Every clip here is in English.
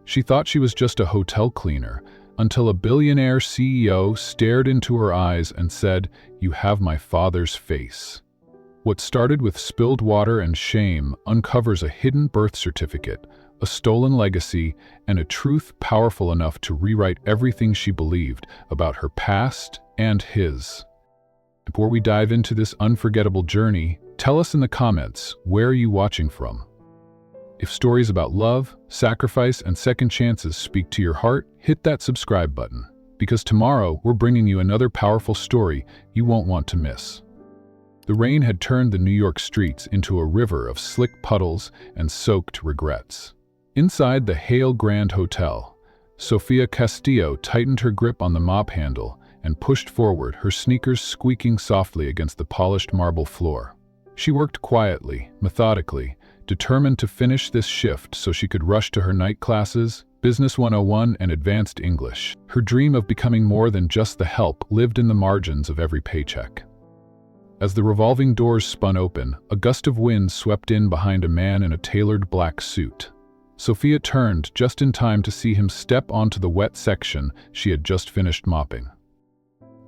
She thought she was just a hotel cleaner, until a billionaire CEO stared into her eyes and said, "You have my father's face." What started with spilled water and shame uncovers a hidden birth certificate, a stolen legacy, and a truth powerful enough to rewrite everything she believed about her past and his. Before we dive into this unforgettable journey, tell us in the comments, where are you watching from? If stories about love, sacrifice, and second chances speak to your heart, hit that subscribe button, because tomorrow we're bringing you another powerful story you won't want to miss. The rain had turned the New York streets into a river of slick puddles and soaked regrets. Inside the Hale Grand Hotel, Sofia Castillo tightened her grip on the mop handle and pushed forward, her sneakers squeaking softly against the polished marble floor. She worked quietly, methodically, determined to finish this shift so she could rush to her night classes, Business 101 and Advanced English. Her dream of becoming more than just the help lived in the margins of every paycheck. As the revolving doors spun open, a gust of wind swept in behind a man in a tailored black suit. Sofia turned just in time to see him step onto the wet section she had just finished mopping.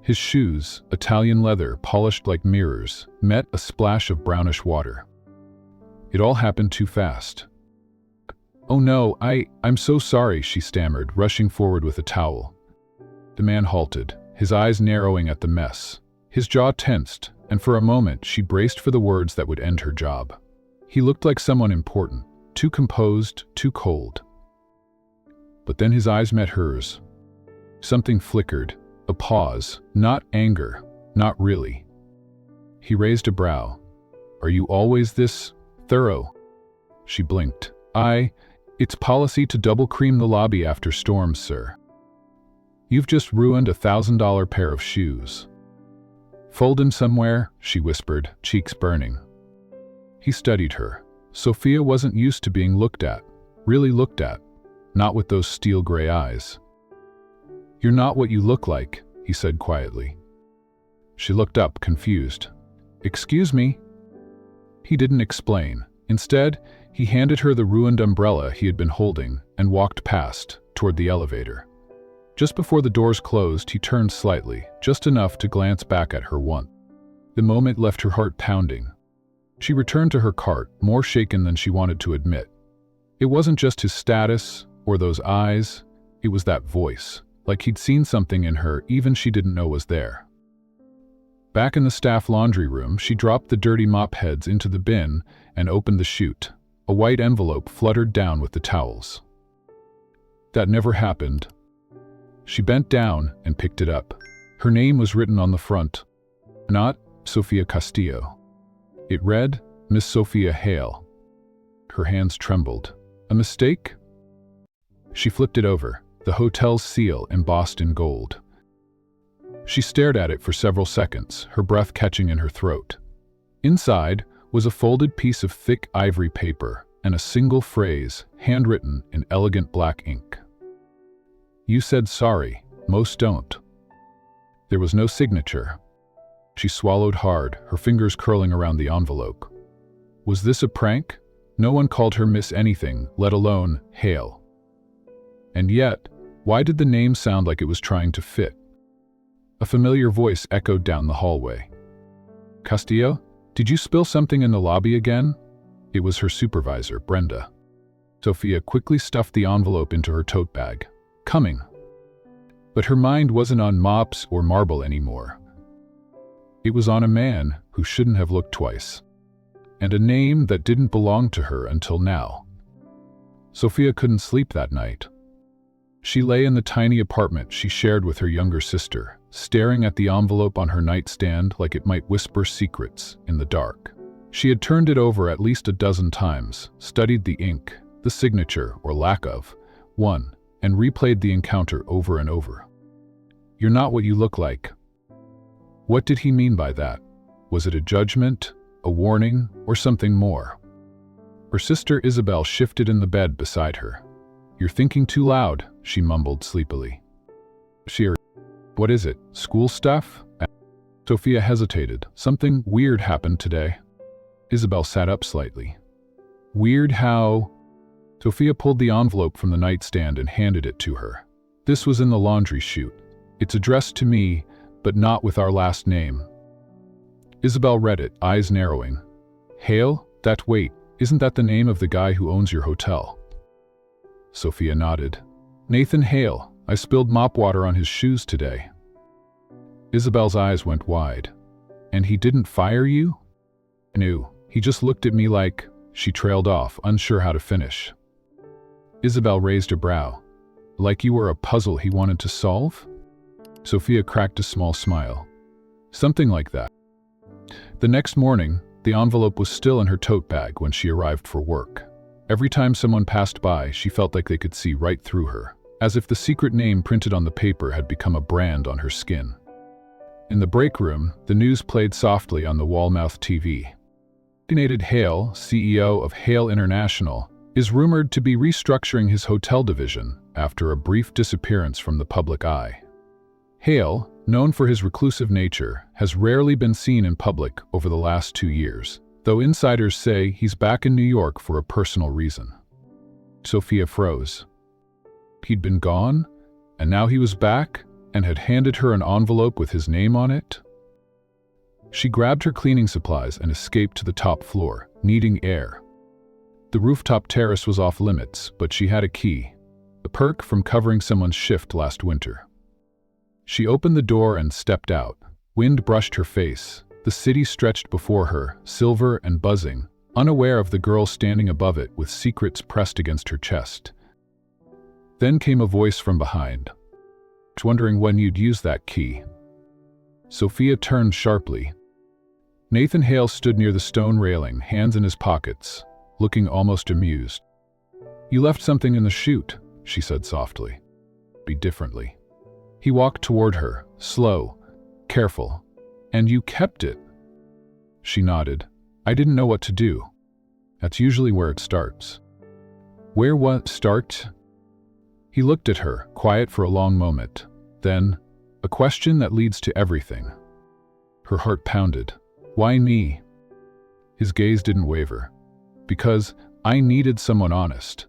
His shoes, Italian leather polished like mirrors, met a splash of brownish water. It all happened too fast. "Oh no, I'm so sorry," she stammered, rushing forward with a towel. The man halted, his eyes narrowing at the mess. His jaw tensed, and for a moment she braced for the words that would end her job. He looked like someone important, too composed, too cold. But then his eyes met hers. Something flickered, a pause, not anger, not really. He raised a brow. "Are you always this thorough?" She blinked. It's policy to double cream the lobby after storms, sir. You've just ruined a $1,000 pair of shoes." "Fold 'em somewhere," she whispered, cheeks burning. He studied her. Sofia wasn't used to being looked at, really looked at, not with those steel gray eyes. "You're not what you look like," he said quietly. She looked up, confused. "Excuse me?" He didn't explain. Instead, he handed her the ruined umbrella he had been holding and walked past, toward the elevator. Just before the doors closed, he turned slightly, just enough to glance back at her once. The moment left her heart pounding. She returned to her cart, more shaken than she wanted to admit. It wasn't just his status or those eyes, it was that voice, like he'd seen something in her even she didn't know was there. Back in the staff laundry room, she dropped the dirty mop heads into the bin and opened the chute. A white envelope fluttered down with the towels. That never happened. She bent down and picked it up. Her name was written on the front. Not Sofia Castillo. It read, Miss Sofia Hale. Her hands trembled. A mistake? She flipped it over, the hotel's seal embossed in gold. She stared at it for several seconds, her breath catching in her throat. Inside was a folded piece of thick ivory paper and a single phrase, handwritten in elegant black ink. "You said sorry, most don't." There was no signature. She swallowed hard, her fingers curling around the envelope. Was this a prank? No one called her Miss anything, let alone Hale. And yet, why did the name sound like it was trying to fit? A familiar voice echoed down the hallway. "Castillo, did you spill something in the lobby again?" It was her supervisor, Brenda. Sofia quickly stuffed the envelope into her tote bag. Coming. But her mind wasn't on mops or marble anymore. It was on a man who shouldn't have looked twice, and a name that didn't belong to her until now. Sofia couldn't sleep that night. She lay in the tiny apartment she shared with her younger sister, staring at the envelope on her nightstand like it might whisper secrets in the dark. She had turned it over at least a dozen times, studied the ink, the signature, or lack of, one, and replayed the encounter over and over. "You're not what you look like." What did he mean by that? Was it a judgment, a warning, or something more? Her sister Isabel shifted in the bed beside her. "You're thinking too loud," she mumbled sleepily. "What is it, school stuff?" Sofia hesitated. "Something weird happened today." Isabel sat up slightly. "Weird how?" Sofia pulled the envelope from the nightstand and handed it to her. This was in the laundry chute. It's addressed to me, but not with our last name. Isabel read it, eyes narrowing. Hale? Wait, isn't that the name of the guy who owns your hotel? Sofia nodded. Nathan Hale. I spilled mop water on his shoes today. Isabel's eyes went wide. And he didn't fire you? No, he just looked at me like… She trailed off, unsure how to finish. Isabel raised a brow. Like you were a puzzle he wanted to solve? Sofia cracked a small smile. Something like that. The next morning, the envelope was still in her tote bag when she arrived for work. Every time someone passed by, she felt like they could see right through her, as if the secret name printed on the paper had become a brand on her skin. In the break room, the news played softly on the wall-mouth TV. Hale, CEO of Hale International, is rumored to be restructuring his hotel division after a brief disappearance from the public eye. Hale, known for his reclusive nature, has rarely been seen in public over the last 2 years, though insiders say he's back in New York for a personal reason. Sofia froze. He'd been gone, and now he was back and had handed her an envelope with his name on it? She grabbed her cleaning supplies and escaped to the top floor, needing air. The rooftop terrace was off limits, but she had a key, a perk from covering someone's shift last winter. She opened the door and stepped out. Wind brushed her face. The city stretched before her, silver and buzzing, unaware of the girl standing above it with secrets pressed against her chest. Then came a voice from behind. Wondering when you'd use that key. Sofia turned sharply. Nathan Hale stood near the stone railing, hands in his pockets, looking almost amused. You left something in the chute, she said softly. Be differently. He walked toward her, slow, careful. And you kept it. She nodded. I didn't know what to do. That's usually where it starts. Where what starts? He looked at her, quiet for a long moment. Then, a question that leads to everything. Her heart pounded. Why me? His gaze didn't waver. Because I needed someone honest.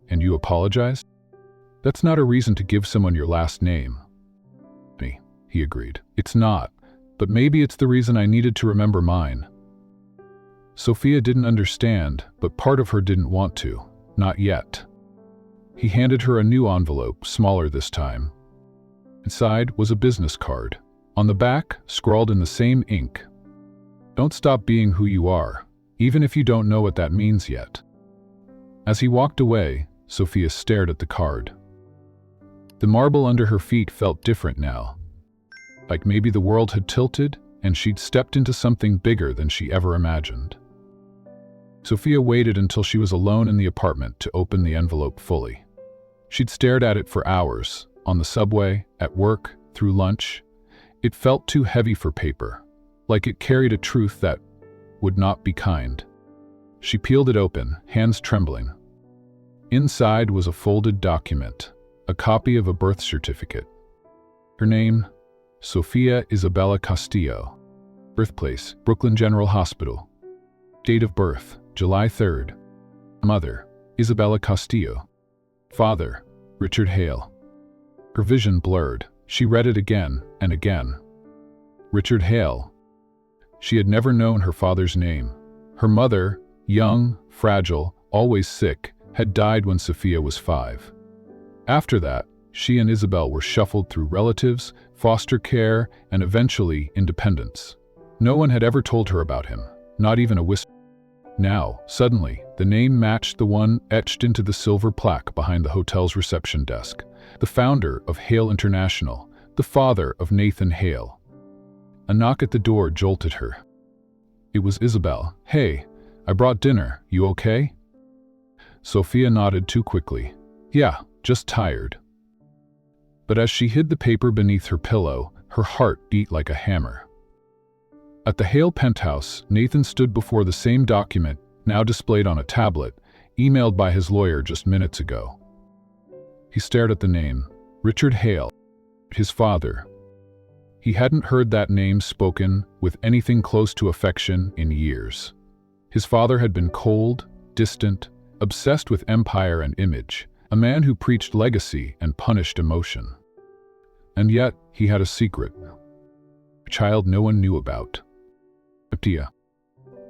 And you apologized? That's not a reason to give someone your last name. Me, he agreed. It's not, but maybe it's the reason I needed to remember mine. Sofia didn't understand, but part of her didn't want to. Not yet. He handed her a new envelope, smaller this time. Inside was a business card. On the back, scrawled in the same ink. Don't stop being who you are, even if you don't know what that means yet. As he walked away, Sofia stared at the card. The marble under her feet felt different now. Like maybe the world had tilted and she'd stepped into something bigger than she ever imagined. Sofia waited until she was alone in the apartment to open the envelope fully. She'd stared at it for hours, on the subway, at work, through lunch. It felt too heavy for paper, like it carried a truth that would not be kind. She peeled it open, hands trembling. Inside was a folded document, a copy of a birth certificate. Her name, Sofia Isabella Castillo. Birthplace, Brooklyn General Hospital. Date of birth, July 3rd. Mother, Isabella Castillo. Father, Richard Hale. Her vision blurred. She read it again and again. Richard Hale. She had never known her father's name. Her mother, young, fragile, always sick, had died when Sofia was 5. After that, she and Isabel were shuffled through relatives, foster care, and eventually independence. No one had ever told her about him, not even a whisper. Now, suddenly, the name matched the one etched into the silver plaque behind the hotel's reception desk. The founder of Hale International, the father of Nathan Hale. A knock at the door jolted her. It was Isabel. Hey, I brought dinner. You okay? Sofia nodded too quickly. Yeah, just tired. But as she hid the paper beneath her pillow, her heart beat like a hammer. At the Hale penthouse, Nathan stood before the same document, now displayed on a tablet, emailed by his lawyer just minutes ago. He stared at the name, Richard Hale, his father. He hadn't heard that name spoken with anything close to affection in years. His father had been cold, distant, obsessed with empire and image, a man who preached legacy and punished emotion. And yet, he had a secret. A child no one knew about. Sofia,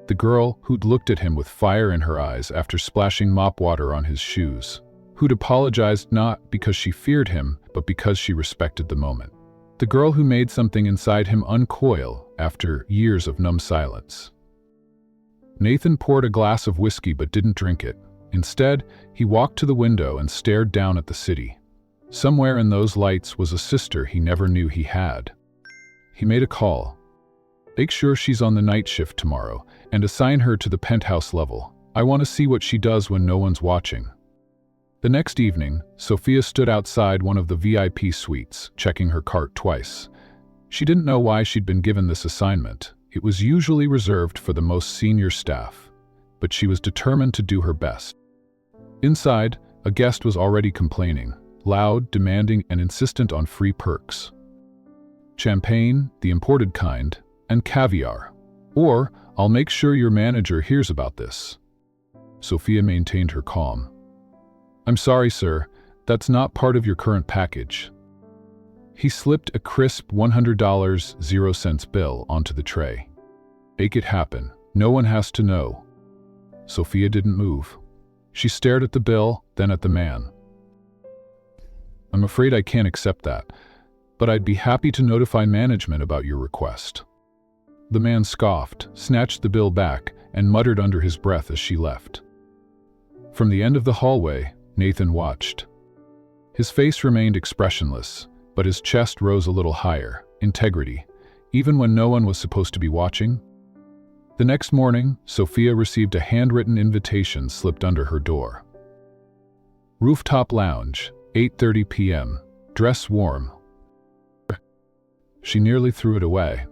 the girl who'd looked at him with fire in her eyes after splashing mop water on his shoes, who'd apologized not because she feared him, but because she respected the moment. The girl who made something inside him uncoil after years of numb silence. Nathan poured a glass of whiskey but didn't drink it. Instead, he walked to the window and stared down at the city. Somewhere in those lights was a sister he never knew he had. He made a call. Make sure she's on the night shift tomorrow and assign her to the penthouse level. I want to see what she does when no one's watching. The next evening, Sofia stood outside one of the VIP suites, checking her cart twice. She didn't know why she'd been given this assignment. It was usually reserved for the most senior staff, but she was determined to do her best. Inside, a guest was already complaining, loud, demanding, and insistent on free perks. Champagne, the imported kind, and caviar. Or, I'll make sure your manager hears about this. Sofia maintained her calm. I'm sorry, sir, that's not part of your current package. He slipped a crisp $100.00 bill onto the tray. Make it happen. No one has to know. Sofia didn't move. She stared at the bill, then at the man. I'm afraid I can't accept that, but I'd be happy to notify management about your request. The man scoffed, snatched the bill back, and muttered under his breath as she left. From the end of the hallway, Nathan watched. His face remained expressionless, but his chest rose a little higher. Integrity, even when no one was supposed to be watching. The next morning, Sofia received a handwritten invitation slipped under her door. Rooftop lounge, 8:30 p.m. Dress warm. She nearly threw it away.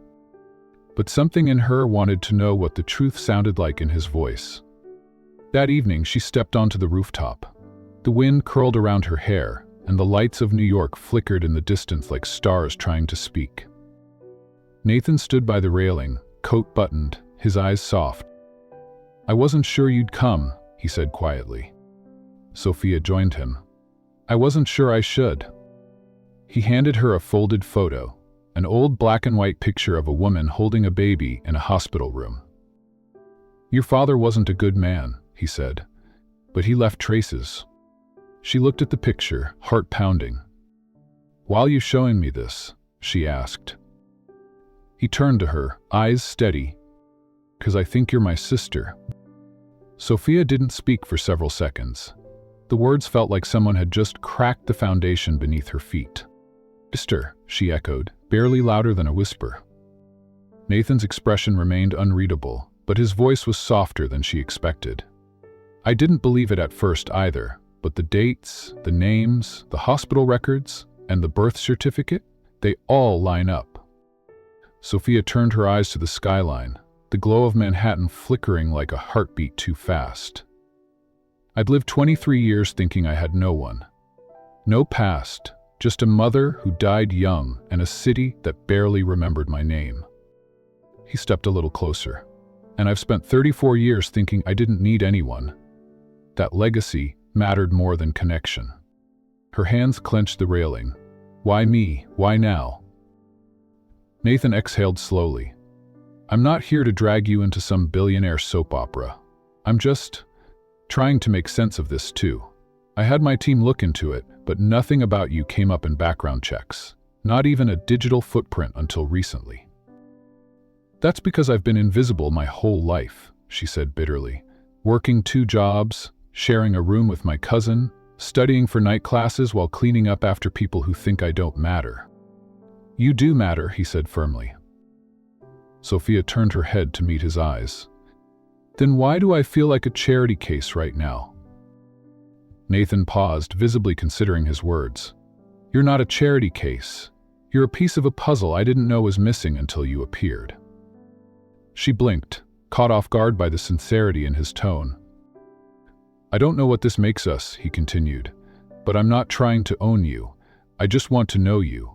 But something in her wanted to know what the truth sounded like in his voice. That evening, she stepped onto the rooftop. The wind curled around her hair, and the lights of New York flickered in the distance like stars trying to speak. Nathan stood by the railing, coat buttoned, his eyes soft. I wasn't sure you'd come, he said quietly. Sofia joined him. I wasn't sure I should. He handed her a folded photo, an old black and white picture of a woman holding a baby in a hospital room. Your father wasn't a good man, he said, but he left traces. She looked at the picture, heart pounding. Why are you showing me this? She asked. He turned to her, eyes steady. Because I think you're my sister. Sofia didn't speak for several seconds. The words felt like someone had just cracked the foundation beneath her feet. Sister, she echoed, barely louder than a whisper. Nathan's expression remained unreadable, but his voice was softer than she expected. I didn't believe it at first either, but the dates, the names, the hospital records, and the birth certificate, they all line up. Sofia turned her eyes to the skyline, the glow of Manhattan flickering like a heartbeat too fast. I'd lived 23 years thinking I had no one. No past, just a mother who died young and a city that barely remembered my name. He stepped a little closer. And I've spent 34 years thinking I didn't need anyone. That legacy mattered more than connection. Her hands clenched the railing. Why me? Why now? Nathan exhaled slowly. I'm not here to drag you into some billionaire soap opera. I'm just trying to make sense of this too. I had my team look into it, but nothing about you came up in background checks. Not even a digital footprint until recently. That's because I've been invisible my whole life, she said bitterly. Working 2 jobs, sharing a room with my cousin, studying for night classes while cleaning up after people who think I don't matter. You do matter, he said firmly. Sofia turned her head to meet his eyes. Then why do I feel like a charity case right now? Nathan paused, visibly considering his words. You're not a charity case. You're a piece of a puzzle I didn't know was missing until you appeared. She blinked, caught off guard by the sincerity in his tone. I don't know what this makes us, he continued, but I'm not trying to own you. I just want to know you.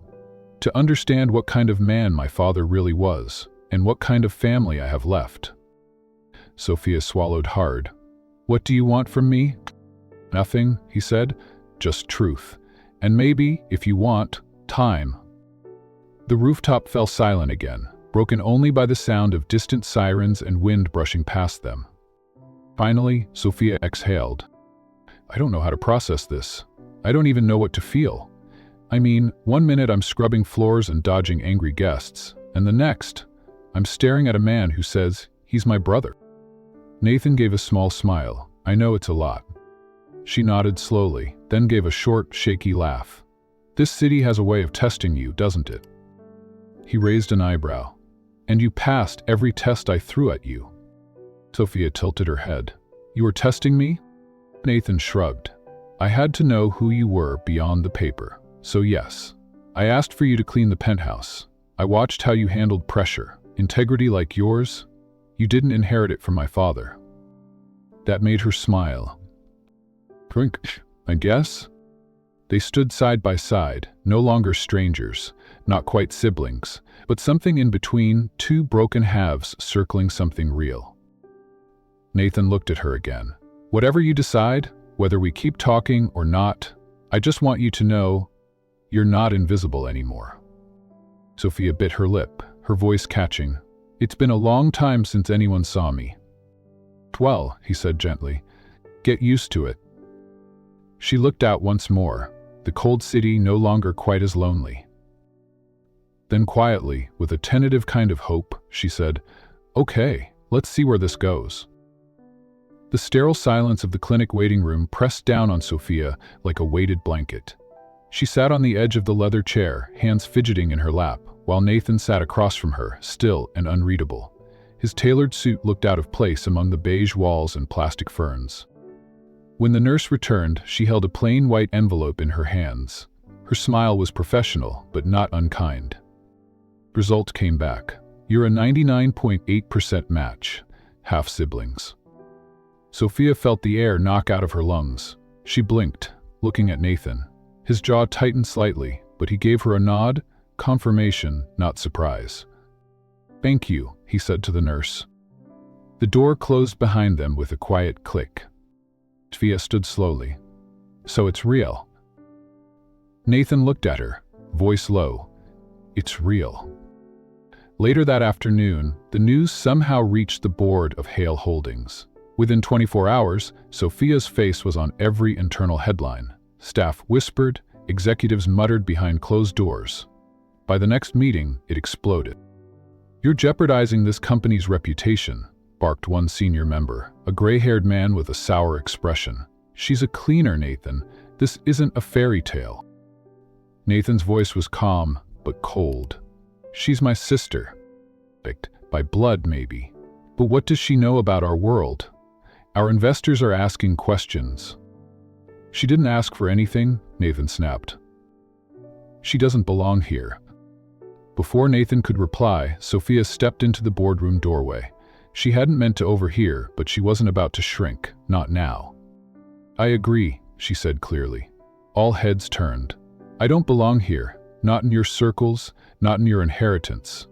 To understand what kind of man my father really was, and what kind of family I have left. Sofia swallowed hard. What do you want from me? Nothing, he said, just truth. And maybe, if you want, time. The rooftop fell silent again, broken only by the sound of distant sirens and wind brushing past them. Finally, Sofia exhaled. I don't know how to process this. I don't even know what to feel. I mean, one minute I'm scrubbing floors and dodging angry guests, and the next, I'm staring at a man who says he's my brother. Nathan gave a small smile. I know it's a lot. She nodded slowly, then gave a short, shaky laugh. This city has a way of testing you, doesn't it? He raised an eyebrow. And you passed every test I threw at you. Sofia tilted her head. You were testing me? Nathan shrugged. I had to know who you were beyond the paper. So yes, I asked for you to clean the penthouse. I watched how you handled pressure. Integrity like yours, you didn't inherit it from my father. That made her smile. Drink, I guess? They stood side by side, no longer strangers, not quite siblings, but something in between, two broken halves circling something real. Nathan looked at her again. Whatever you decide, whether we keep talking or not, I just want you to know you're not invisible anymore. Sofia bit her lip, her voice catching. It's been a long time since anyone saw me. Well, he said gently, get used to it. She looked out once more, the cold city no longer quite as lonely. Then quietly, with a tentative kind of hope, she said, Okay, let's see where this goes. The sterile silence of the clinic waiting room pressed down on Sofia like a weighted blanket. She sat on the edge of the leather chair, hands fidgeting in her lap, while Nathan sat across from her, still and unreadable. His tailored suit looked out of place among the beige walls and plastic ferns. When the nurse returned, she held a plain white envelope in her hands. Her smile was professional, but not unkind. Result came back. You're a 99.8% match, half-siblings. Sofia felt the air knock out of her lungs. She blinked, looking at Nathan. His jaw tightened slightly, but he gave her a nod, confirmation, not surprise. Thank you, he said to the nurse. The door closed behind them with a quiet click. Sofia stood slowly. So it's real. Nathan looked at her, voice low. It's real. Later that afternoon, the news somehow reached the board of Hale Holdings. Within 24 hours, Sofia's face was on every internal headline. Staff whispered, executives muttered behind closed doors. By the next meeting, it exploded. You're jeopardizing this company's reputation, barked one senior member, a gray-haired man with a sour expression. She's a cleaner, Nathan. This isn't a fairy tale. Nathan's voice was calm, but cold. She's my sister. By blood, maybe. But what does she know about our world? Our investors are asking questions. She didn't ask for anything, Nathan snapped. She doesn't belong here. Before Nathan could reply, Sofia stepped into the boardroom doorway. She hadn't meant to overhear, but she wasn't about to shrink, not now. I agree, she said clearly. All heads turned. I don't belong here, not in your circles, not in your inheritance.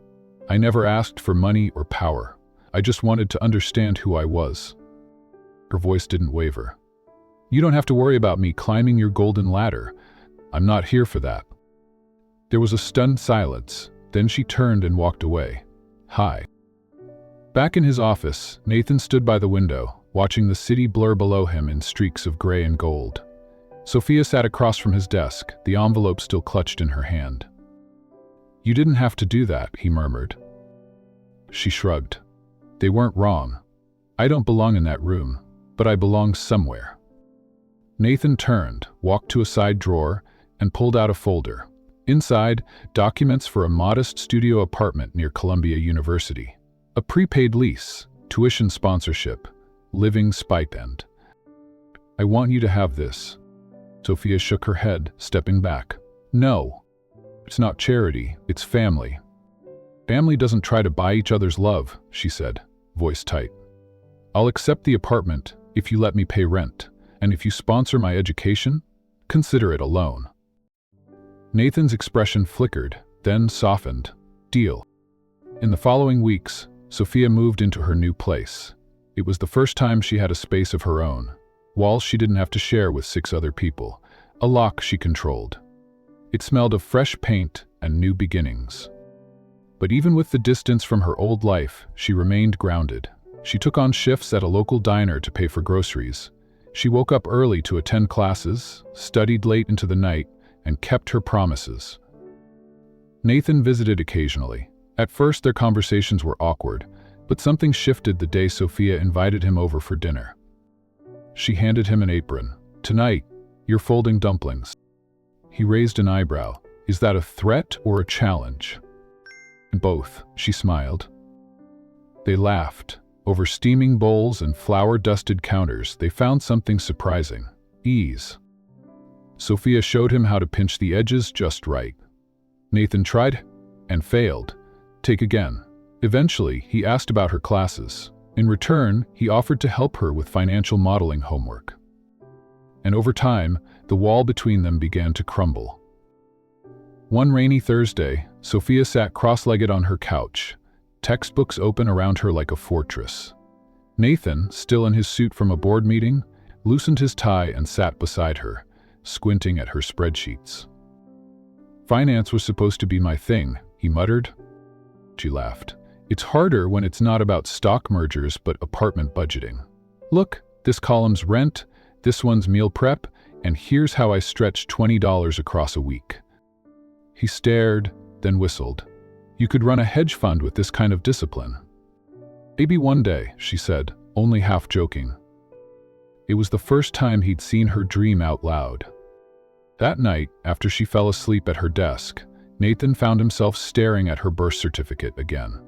I never asked for money or power. I just wanted to understand who I was. Her voice didn't waver. You don't have to worry about me climbing your golden ladder. I'm not here for that. There was a stunned silence, then she turned and walked away. Hi. Back in his office, Nathan stood by the window, watching the city blur below him in streaks of gray and gold. Sofia sat across from his desk, the envelope still clutched in her hand. You didn't have to do that, he murmured. She shrugged. They weren't wrong. I don't belong in that room, but I belong somewhere. Nathan turned, walked to a side drawer, and pulled out a folder. Inside, documents for a modest studio apartment near Columbia University. A prepaid lease, tuition sponsorship, living stipend. I want you to have this. Sofia shook her head, stepping back. No. It's not charity, it's family. Family doesn't try to buy each other's love, she said, voice tight. I'll accept the apartment if you let me pay rent, and if you sponsor my education, consider it a loan. Nathan's expression flickered, then softened. Deal. In the following weeks, Sofia moved into her new place. It was the first time she had a space of her own, walls she didn't have to share with 6 other people, a lock she controlled. It smelled of fresh paint and new beginnings. But even with the distance from her old life, she remained grounded. She took on shifts at a local diner to pay for groceries. She woke up early to attend classes, studied late into the night, and kept her promises. Nathan visited occasionally. At first, their conversations were awkward, but something shifted the day Sofia invited him over for dinner. She handed him an apron. "Tonight, you're folding dumplings." He raised an eyebrow. "Is that a threat or a challenge?" "Both," she smiled. They laughed. Over steaming bowls and flour-dusted counters, they found something surprising: ease. Sofia showed him how to pinch the edges just right. Nathan tried and failed. Take again. Eventually, he asked about her classes. In return, he offered to help her with financial modeling homework. And over time, the wall between them began to crumble. One rainy Thursday, Sofia sat cross-legged on her couch, textbooks open around her like a fortress. Nathan, still in his suit from a board meeting, loosened his tie and sat beside her, squinting at her spreadsheets. "Finance was supposed to be my thing," he muttered. She laughed. "It's harder when it's not about stock mergers but apartment budgeting. Look, this column's rent, this one's meal prep, and here's how I stretch $20 across a week." He stared, then whistled. "You could run a hedge fund with this kind of discipline." "Maybe one day," she said, only half joking. It was the first time he'd seen her dream out loud. That night, after she fell asleep at her desk, Nathan found himself staring at her birth certificate again.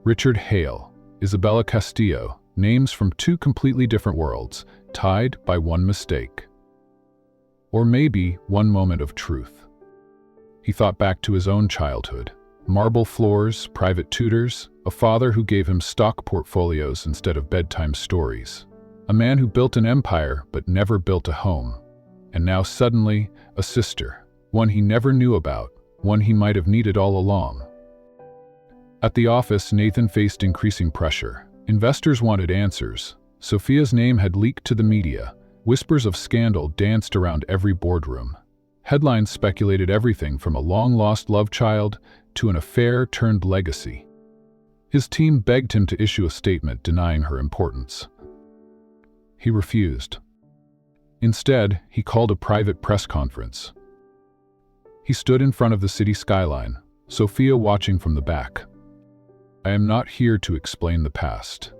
Richard Hale, Isabella Castillo, names from 2 completely different worlds, tied by one mistake. Or maybe one moment of truth. He thought back to his own childhood. Marble floors, private tutors, a father who gave him stock portfolios instead of bedtime stories. A man who built an empire but never built a home. And now suddenly, a sister, one he never knew about, one he might have needed all along. At the office, Nathan faced increasing pressure. Investors wanted answers. Sofia's name had leaked to the media. Whispers of scandal danced around every boardroom. Headlines speculated everything from a long-lost love child to an affair turned legacy. His team begged him to issue a statement denying her importance. He refused. Instead, he called a private press conference. He stood in front of the city skyline, Sofia watching from the back. "I am not here to explain the past.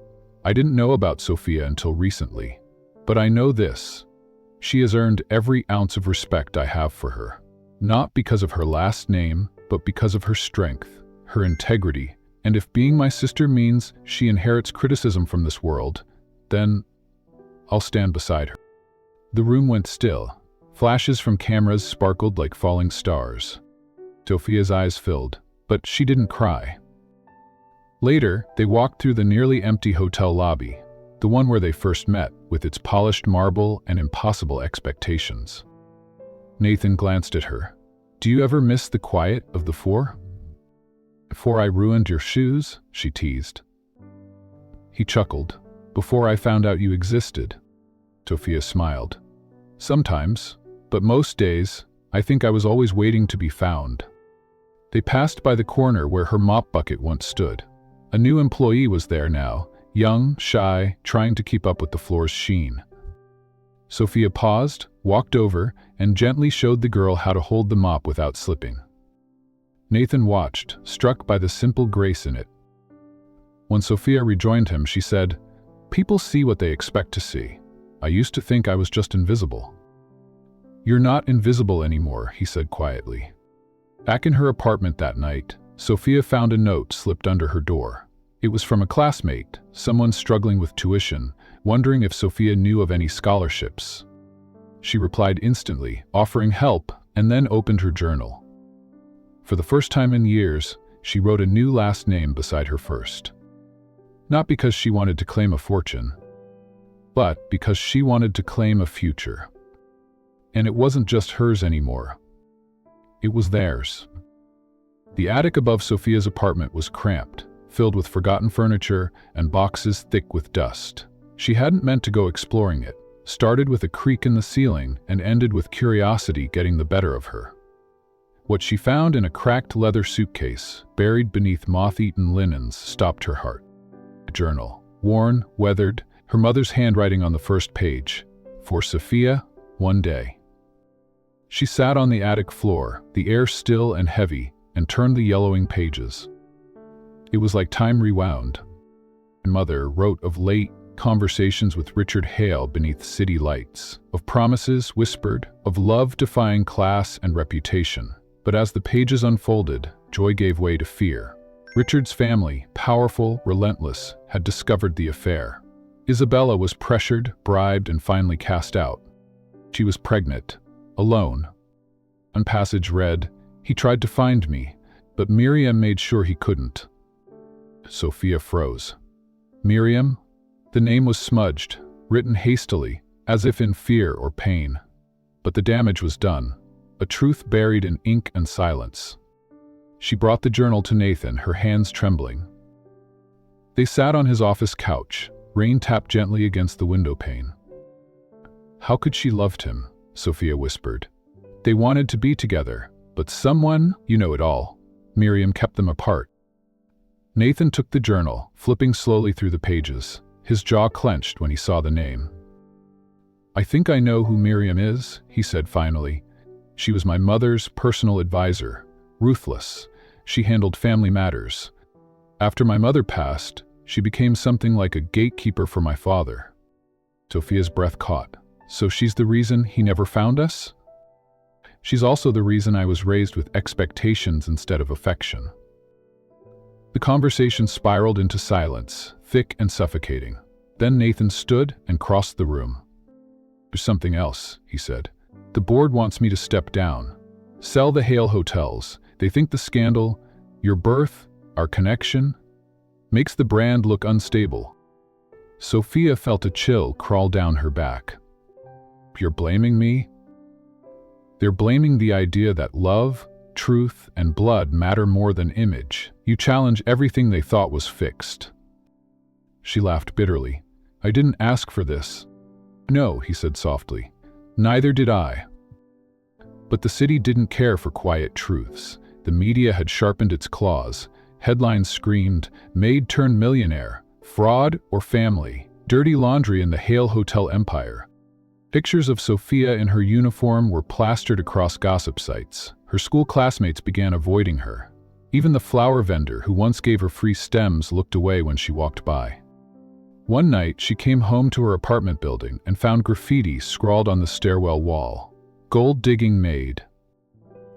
I didn't know about Sofia until recently. But I know this. She has earned every ounce of respect I have for her. Not because of her last name, but because of her strength, her integrity, and if being my sister means she inherits criticism from this world, then I'll stand beside her." The room went still. Flashes from cameras sparkled like falling stars. Sofia's eyes filled, but she didn't cry. Later, they walked through the nearly empty hotel lobby, the one where they first met, with its polished marble and impossible expectations. Nathan glanced at her. "Do you ever miss the quiet of the 4? Before I ruined your shoes?" she teased. He chuckled. "Before I found out you existed." Sofia smiled. "Sometimes, but most days, I think I was always waiting to be found." They passed by the corner where her mop bucket once stood. A new employee was there now, young, shy, trying to keep up with the floor's sheen. Sofia paused, walked over, and gently showed the girl how to hold the mop without slipping. Nathan watched, struck by the simple grace in it. When Sofia rejoined him, she said, "People see what they expect to see. I used to think I was just invisible." "You're not invisible anymore," he said quietly. Back in her apartment that night, Sofia found a note slipped under her door. It was from a classmate, someone struggling with tuition, wondering if Sofia knew of any scholarships. She replied instantly, offering help, and then opened her journal. For the first time in years, she wrote a new last name beside her first. Not because she wanted to claim a fortune, but because she wanted to claim a future. And it wasn't just hers anymore. It was theirs. The attic above Sofia's apartment was cramped, filled with forgotten furniture and boxes thick with dust. She hadn't meant to go exploring it, started with a creak in the ceiling and ended with curiosity getting the better of her. What she found in a cracked leather suitcase, buried beneath moth-eaten linens, stopped her heart. A journal, worn, weathered, her mother's handwriting on the first page. For Sofia, one day. She sat on the attic floor, the air still and heavy, and turned the yellowing pages. It was like time rewound. Mother wrote of late conversations with Richard Hale beneath city lights, of promises whispered, of love defying class and reputation. But as the pages unfolded, joy gave way to fear. Richard's family, powerful, relentless, had discovered the affair. Isabella was pressured, bribed, and finally cast out. She was pregnant, alone. One passage read, "He tried to find me, but Miriam made sure he couldn't." Sofia froze. Miriam? The name was smudged, written hastily, as if in fear or pain. But the damage was done, a truth buried in ink and silence. She brought the journal to Nathan, her hands trembling. They sat on his office couch. Rain tapped gently against the window pane. How could she loved him? Sofia whispered. They wanted to be together, but someone, you know it all, Miriam, kept them apart. Nathan took the journal, flipping slowly through the pages. His jaw clenched when he saw the name. I think I know who Miriam is, he said finally. She was my mother's personal advisor, ruthless. She handled family matters. After my mother passed, she became something like a gatekeeper for my father. Sofia's breath caught. So she's the reason he never found us? She's also the reason I was raised with expectations instead of affection. The conversation spiraled into silence, thick and suffocating. Then Nathan stood and crossed the room. There's something else, he said. The board wants me to step down. Sell the Hale hotels. They think the scandal, your birth, our connection, makes the brand look unstable. Sofia felt a chill crawl down her back. You're blaming me? They're blaming the idea that love, truth, and blood matter more than image. You challenge everything they thought was fixed. She laughed bitterly. I didn't ask for this. No, he said softly. Neither did I. But the city didn't care for quiet truths. The media had sharpened its claws. Headlines screamed, maid turned millionaire, fraud or family, dirty laundry in the Hale Hotel empire. Pictures of Sofia in her uniform were plastered across gossip sites. Her school classmates began avoiding her. Even the flower vendor who once gave her free stems looked away when she walked by. One night, she came home to her apartment building and found graffiti scrawled on the stairwell wall. Gold-digging maid.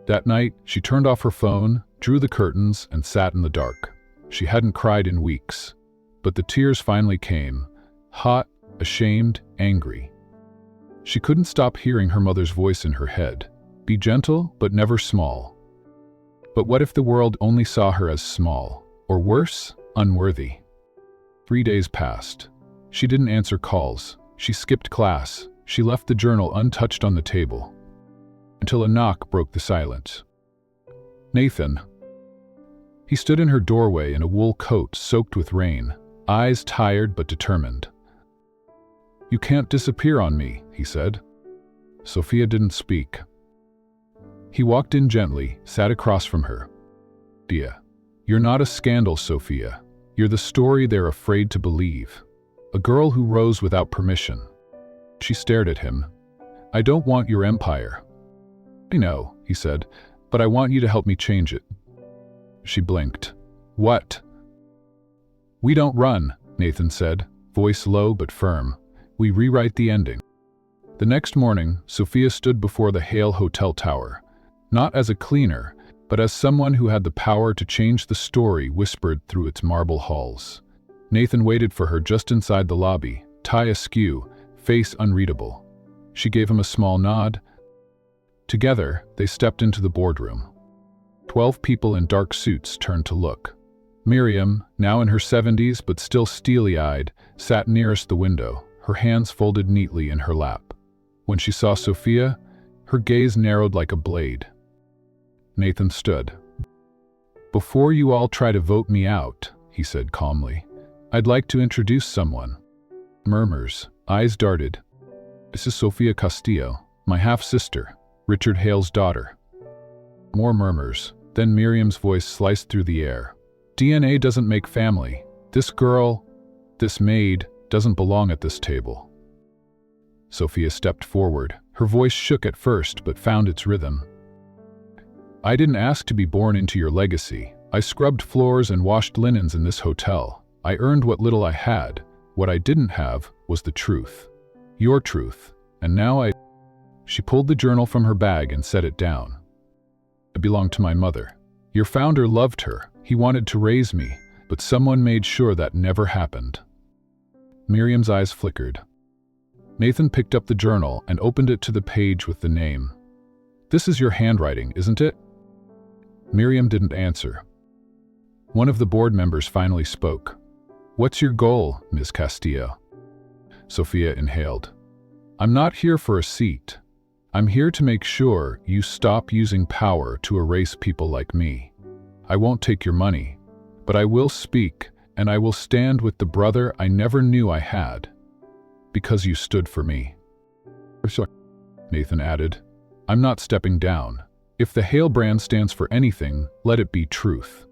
That night, she turned off her phone, drew the curtains, and sat in the dark. She hadn't cried in weeks. But the tears finally came, hot, ashamed, angry. She couldn't stop hearing her mother's voice in her head. Be gentle, but never small. But what if the world only saw her as small, or worse, unworthy? 3 days passed. She didn't answer calls. She skipped class. She left the journal untouched on the table. Until a knock broke the silence. Nathan. He stood in her doorway in a wool coat soaked with rain, eyes tired but determined. You can't disappear on me, he said. Sofia didn't speak. He walked in gently, sat across from her. Dia, you're not a scandal, Sofia. You're the story they're afraid to believe. A girl who rose without permission. She stared at him. I don't want your empire. I know, he said, but I want you to help me change it. She blinked. What? We don't run, Nathan said, voice low but firm. We rewrite the ending. The next morning, Sofia stood before the Hale Hotel tower, not as a cleaner, but as someone who had the power to change the story whispered through its marble halls. Nathan waited for her just inside the lobby, tie askew, face unreadable. She gave him a small nod. Together, they stepped into the boardroom. 12 people in dark suits turned to look. Miriam, now in her 70s but still steely-eyed, sat nearest the window, her hands folded neatly in her lap. When she saw Sofia, her gaze narrowed like a blade. Nathan stood. Before you all try to vote me out, he said calmly. "I'd like to introduce someone." Murmurs, eyes darted. "This is Sofia Castillo, my half-sister, Richard Hale's daughter." More murmurs, then Miriam's voice sliced through the air. "DNA doesn't make family. This girl, this maid, doesn't belong at this table." Sofia stepped forward. Her voice shook at first but found its rhythm. "I didn't ask to be born into your legacy. I scrubbed floors and washed linens in this hotel. I earned what little I had. What I didn't have was the truth. Your truth. And now I—" She pulled the journal from her bag and set it down. "It belonged to my mother. Your founder loved her. He wanted to raise me, but someone made sure that never happened." Miriam's eyes flickered. Nathan picked up the journal and opened it to the page with the name. "This is your handwriting, isn't it?" Miriam didn't answer. One of the board members finally spoke. "What's your goal, Ms. Castillo?" Sofia inhaled. "I'm not here for a seat. I'm here to make sure you stop using power to erase people like me. I won't take your money, but I will speak, and I will stand with the brother I never knew I had. Because you stood for me." Nathan added, "I'm not stepping down. If the Hale brand stands for anything, let it be truth.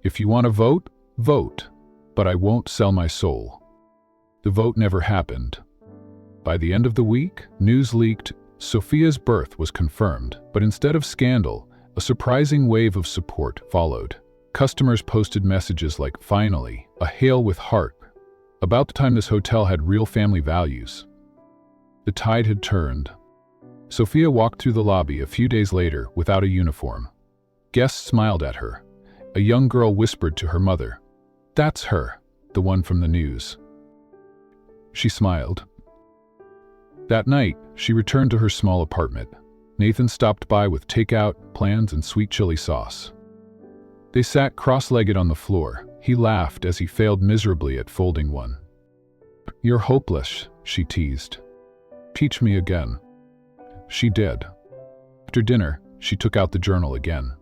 If you want to vote, vote, but I won't sell my soul." The vote never happened. By the end of the week, news leaked. Sofia's birth was confirmed, but instead of scandal, a surprising wave of support followed. Customers posted messages like, "Finally, a Hale with heart." About the time this hotel had real family values. The tide had turned. Sofia walked through the lobby a few days later without a uniform. Guests smiled at her. A young girl whispered to her mother, "That's her, the one from the news." She smiled. That night, she returned to her small apartment. Nathan stopped by with takeout, plans, and sweet chili sauce. They sat cross-legged on the floor. He laughed as he failed miserably at folding one. "You're hopeless," she teased. "Teach me again." She did. After dinner, she took out the journal again.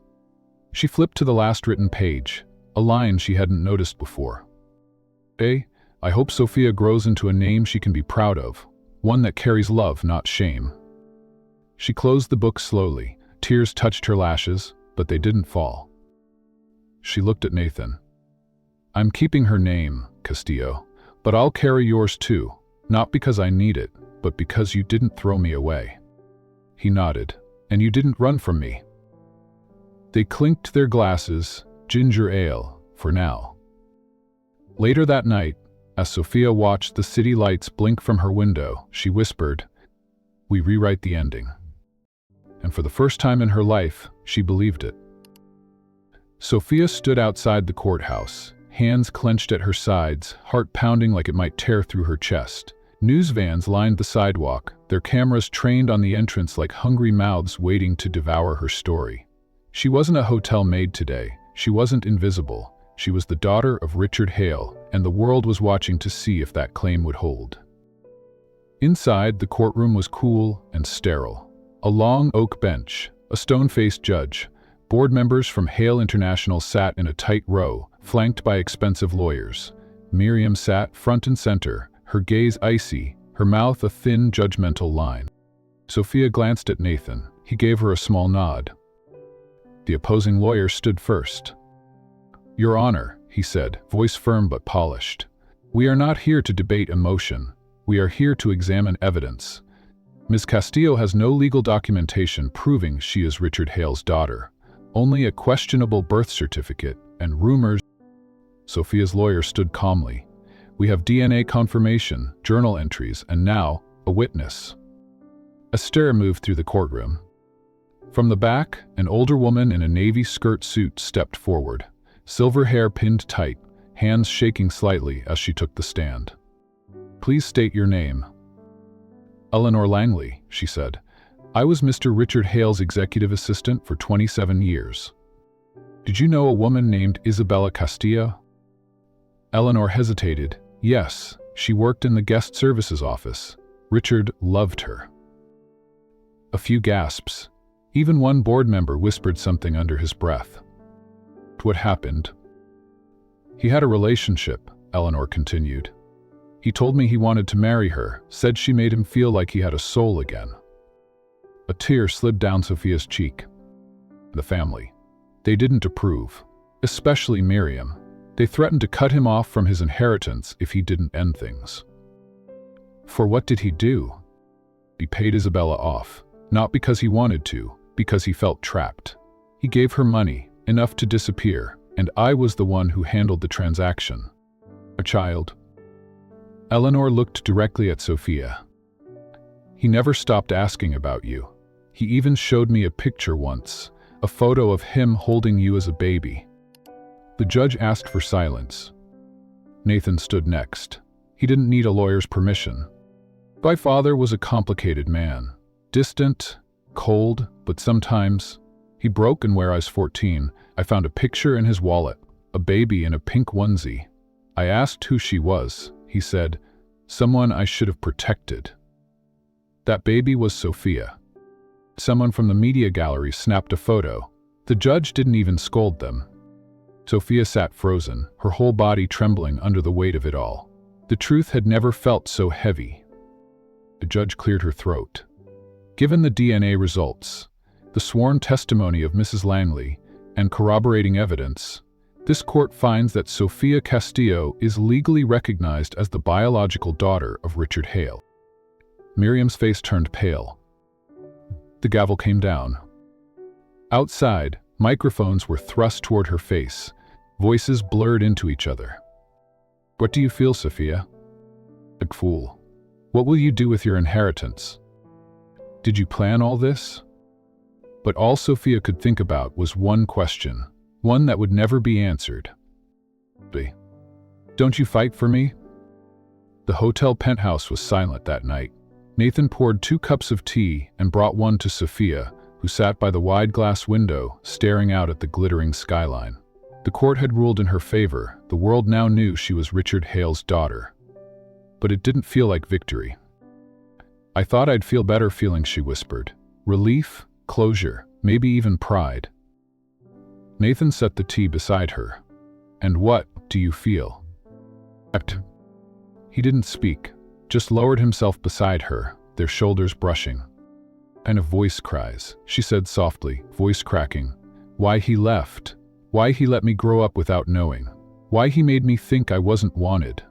She flipped to the last written page, a line she hadn't noticed before. I hope Sofia grows into a name she can be proud of, one that carries love, not shame." She closed the book slowly. Tears touched her lashes, but they didn't fall. She looked at Nathan. "I'm keeping her name, Castillo, but I'll carry yours too, not because I need it, but because you didn't throw me away." He nodded. "And you didn't run from me." They clinked their glasses, ginger ale, for now. Later that night, as Sofia watched the city lights blink from her window, she whispered, "We rewrite the ending." And for the first time in her life, she believed it. Sofia stood outside the courthouse, hands clenched at her sides, heart pounding like it might tear through her chest. News vans lined the sidewalk, their cameras trained on the entrance like hungry mouths waiting to devour her story. She wasn't a hotel maid today. She wasn't invisible. She was the daughter of Richard Hale, and the world was watching to see if that claim would hold. Inside, the courtroom was cool and sterile. A long oak bench, a stone-faced judge. Board members from Hale International sat in a tight row, flanked by expensive lawyers. Miriam sat front and center, her gaze icy, her mouth a thin, judgmental line. Sofia glanced at Nathan. He gave her a small nod. The opposing lawyer stood first. "Your Honor," he said, voice firm but polished. "We are not here to debate emotion. We are here to examine evidence. Ms. Castillo has no legal documentation proving she is Richard Hale's daughter. Only a questionable birth certificate and rumors." Sofia's lawyer stood calmly. "We have DNA confirmation, journal entries, and now, a witness." A stir moved through the courtroom. From the back, an older woman in a navy skirt suit stepped forward, silver hair pinned tight, hands shaking slightly as she took the stand. "Please state your name." "Eleanor Langley," she said. "I was Mr. Richard Hale's executive assistant for 27 years. Did you know a woman named Isabella Castillo?" Eleanor hesitated. "Yes, she worked in the guest services office. Richard loved her." A few gasps. Even one board member whispered something under his breath. "What happened?" He had a relationship, Eleanor continued. He told me he wanted to marry her, said she made him feel like he had a soul again. A tear slid down Sofia's cheek. The family. They didn't approve, especially Miriam. They threatened to cut him off from his inheritance if he didn't end things. For what did he do? He paid Isabella off, not because he wanted to, because he felt trapped. He gave her money, enough to disappear, and I was the one who handled the transaction. A child. Eleanor looked directly at Sofia. He never stopped asking about you. He even showed me a picture once, a photo of him holding you as a baby. The judge asked for silence. Nathan stood next. He didn't need a lawyer's permission. My father was a complicated man. Distant, cold, but sometimes. He broke, and when I was 14, I found a picture in his wallet, a baby in a pink onesie. I asked who she was. He said, someone I should have protected. That baby was Sofia. Someone from the media gallery snapped a photo. The judge didn't even scold them. Sofia sat frozen, her whole body trembling under the weight of it all. The truth had never felt so heavy. The judge cleared her throat. Given the DNA results, the sworn testimony of Mrs. Langley, and corroborating evidence, this court finds that Sofia Castillo is legally recognized as the biological daughter of Richard Hale. Miriam's face turned pale. The gavel came down. Outside, microphones were thrust toward her face. Voices blurred into each other. What do you feel, Sofia? A fool. What will you do with your inheritance? Did you plan all this? But all Sofia could think about was one question, one that would never be answered. Don't you fight for me? The hotel penthouse was silent that night. Nathan poured 2 cups of tea and brought one to Sofia, who sat by the wide glass window, staring out at the glittering skyline. The court had ruled in her favor. The world now knew she was Richard Hale's daughter. But it didn't feel like victory. I thought I'd feel better feelings, she whispered. Relief, closure, maybe even pride. Nathan set the tea beside her. And what do you feel? He didn't speak, just lowered himself beside her, their shoulders brushing. And a voice cries, she said softly, voice cracking. Why he left. Why he let me grow up without knowing. Why he made me think I wasn't wanted.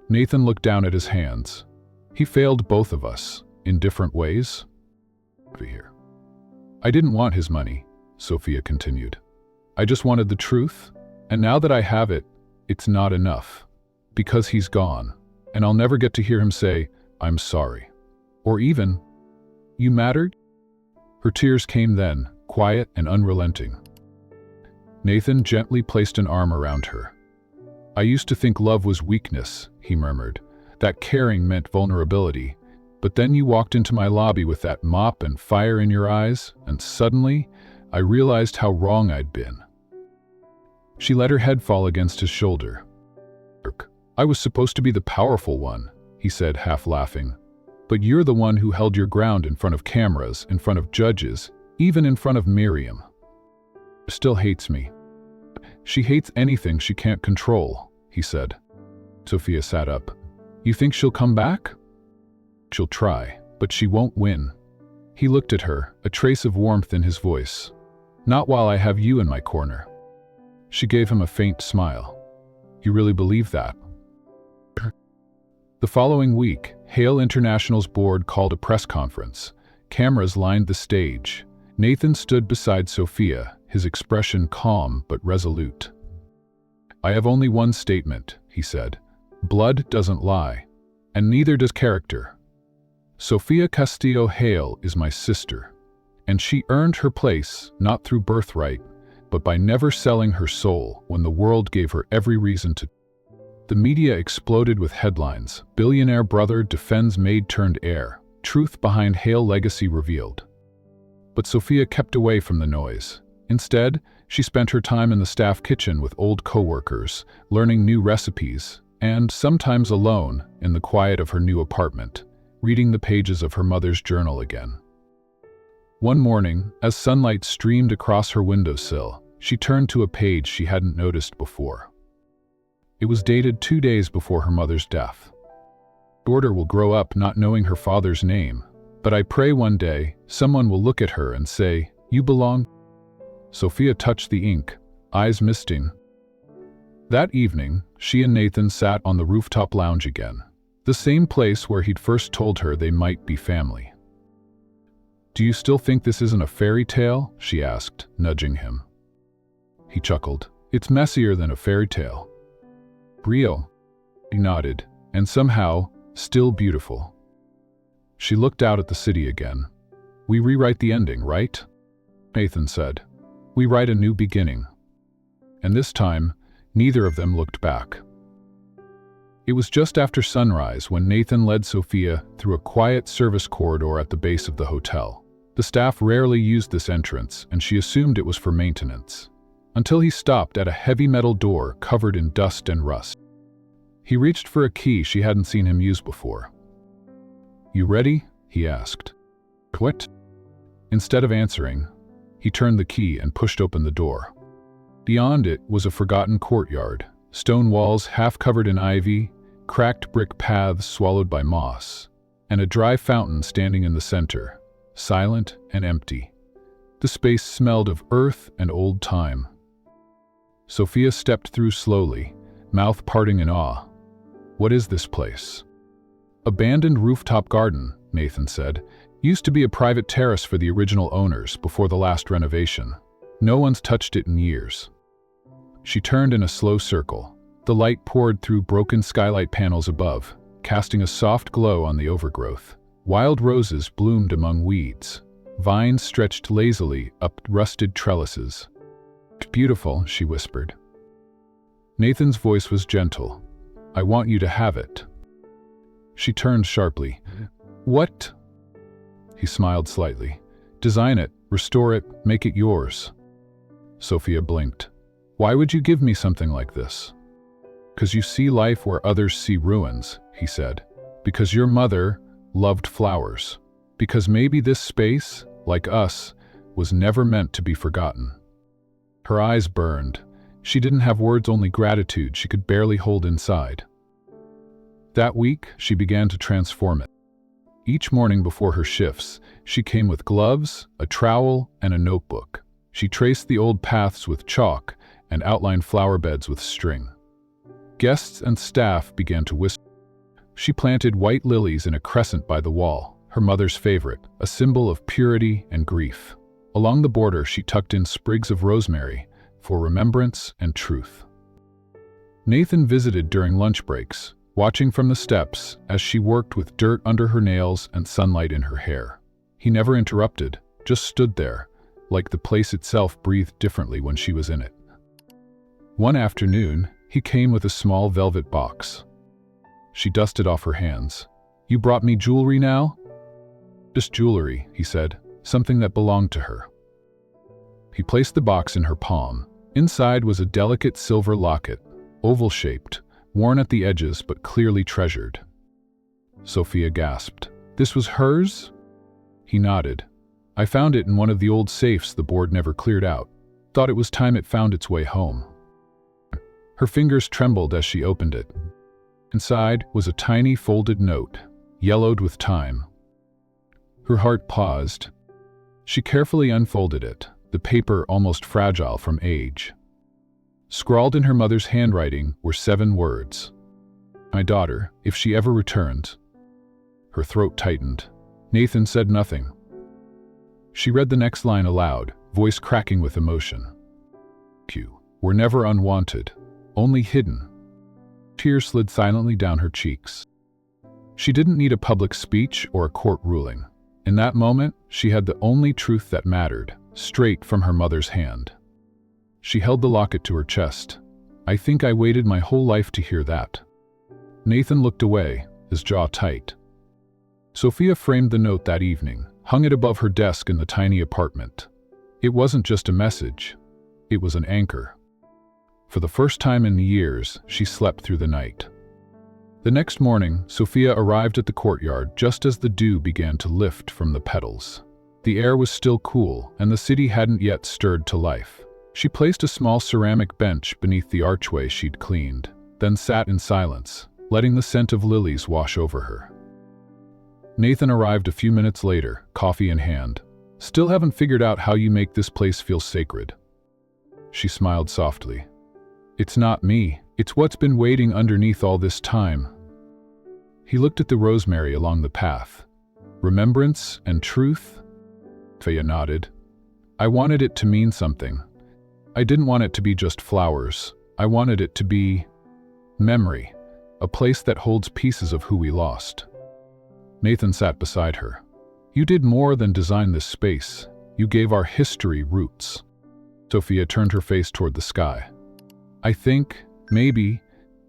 Nathan looked down at his hands. He failed both of us, in different ways. Here. I didn't want his money, Sofia continued. I just wanted the truth, and now that I have it, it's not enough. Because he's gone, and I'll never get to hear him say, I'm sorry. Or even, you mattered? Her tears came then, quiet and unrelenting. Nathan gently placed an arm around her. I used to think love was weakness, he murmured, that caring meant vulnerability. But then you walked into my lobby with that mop and fire in your eyes, and suddenly, I realized how wrong I'd been. She let her head fall against his shoulder. I was supposed to be the powerful one, he said, half laughing. But you're the one who held your ground in front of cameras, in front of judges, even in front of Miriam. Still hates me. She hates anything she can't control, he said. Sofia sat up. You think she'll come back? She'll try, but she won't win. He looked at her, a trace of warmth in his voice. Not while I have you in my corner. She gave him a faint smile. You really believe that? The following week, Hale International's board called a press conference. Cameras lined the stage. Nathan stood beside Sofia, his expression calm but resolute. I have only one statement, he said. Blood doesn't lie, and neither does character. Sofia Castillo Hale is my sister, and she earned her place not through birthright, but by never selling her soul when the world gave her every reason to. The media exploded with headlines. Billionaire brother defends maid turned heir. Truth behind Hale legacy revealed. But Sofia kept away from the noise. Instead, she spent her time in the staff kitchen with old co-workers, learning new recipes, and sometimes alone in the quiet of her new apartment, reading the pages of her mother's journal again. One morning, as sunlight streamed across her windowsill, she turned to a page she hadn't noticed before. It was dated 2 days before her mother's death. Daughter will grow up not knowing her father's name, but I pray one day someone will look at her and say, "You belong." Sofia touched the ink, eyes misting. That evening, she and Nathan sat on the rooftop lounge again, the same place where he'd first told her they might be family. "Do you still think this isn't a fairy tale?" she asked, nudging him. He chuckled. "It's messier than a fairy tale." "Real," he nodded, "and somehow, still beautiful." She looked out at the city again. "We rewrite the ending, right?" Nathan said. "We write a new beginning." And this time, neither of them looked back. It was just after sunrise when Nathan led Sofia through a quiet service corridor at the base of the hotel. The staff rarely used this entrance, and she assumed it was for maintenance, until he stopped at a heavy metal door covered in dust and rust. He reached for a key she hadn't seen him use before. "You ready?" he asked. "What?" Instead of answering, he turned the key and pushed open the door. Beyond it was a forgotten courtyard, stone walls half covered in ivy, cracked brick paths swallowed by moss, and a dry fountain standing in the center, silent and empty. The space smelled of earth and old time. Sofia stepped through slowly, mouth parting in awe. "What is this place?" "Abandoned rooftop garden," Nathan said. "Used to be a private terrace for the original owners before the last renovation. No one's touched it in years." She turned in a slow circle. The light poured through broken skylight panels above, casting a soft glow on the overgrowth. Wild roses bloomed among weeds. Vines stretched lazily up rusted trellises. "Beautiful," she whispered. Nathan's voice was gentle. "I want you to have it." She turned sharply. "What?" He smiled slightly. "Design it, restore it, make it yours." Sofia blinked. "Why would you give me something like this?" "'Cause you see life where others see ruins," he said. "Because your mother loved flowers. Because maybe this space, like us, was never meant to be forgotten." Her eyes burned. She didn't have words, only gratitude she could barely hold inside. That week, she began to transform it. Each morning before her shifts, she came with gloves, a trowel, and a notebook. She traced the old paths with chalk and outlined flower beds with string. Guests and staff began to whisper. She planted white lilies in a crescent by the wall, her mother's favorite, a symbol of purity and grief. Along the border, she tucked in sprigs of rosemary for remembrance and truth. Nathan visited during lunch breaks, watching from the steps as she worked with dirt under her nails and sunlight in her hair. He never interrupted, just stood there, like the place itself breathed differently when she was in it. One afternoon, he came with a small velvet box. She dusted off her hands. "You brought me jewelry now?" "Just jewelry," he said, "something that belonged to her." He placed the box in her palm. Inside was a delicate silver locket, oval-shaped, worn at the edges but clearly treasured. Sofia gasped. "This was hers?" He nodded. "I found it in one of the old safes the board never cleared out. Thought it was time it found its way home." Her fingers trembled as she opened it. Inside was a tiny folded note, yellowed with time. Her heart paused. She carefully unfolded it, the paper almost fragile from age. Scrawled in her mother's handwriting were 7 words. "My daughter, if she ever returns." Her throat tightened. Nathan said nothing. She read the next line aloud, voice cracking with emotion. "You were never unwanted, only hidden." Tears slid silently down her cheeks. She didn't need a public speech or a court ruling. In that moment, she had the only truth that mattered, straight from her mother's hand. She held the locket to her chest. "I think I waited my whole life to hear that." Nathan looked away, his jaw tight. Sofia framed the note that evening, hung it above her desk in the tiny apartment. It wasn't just a message. It was an anchor. For the first time in years, she slept through the night. The next morning, Sofia arrived at the courtyard just as the dew began to lift from the petals. The air was still cool, and the city hadn't yet stirred to life. She placed a small ceramic bench beneath the archway she'd cleaned. then sat in silence, letting the scent of lilies wash over her. Nathan arrived a few minutes later, coffee in hand. "Still haven't figured out how you make this place feel sacred." She smiled softly. "It's not me, it's what's been waiting underneath all this time." He looked at the rosemary along the path. "Remembrance and truth?" Sofia nodded. "I wanted it to mean something. I didn't want it to be just flowers. I wanted it to be memory, a place that holds pieces of who we lost." Nathan sat beside her. "You did more than design this space. You gave our history roots." Sofia turned her face toward the sky. "I think, maybe,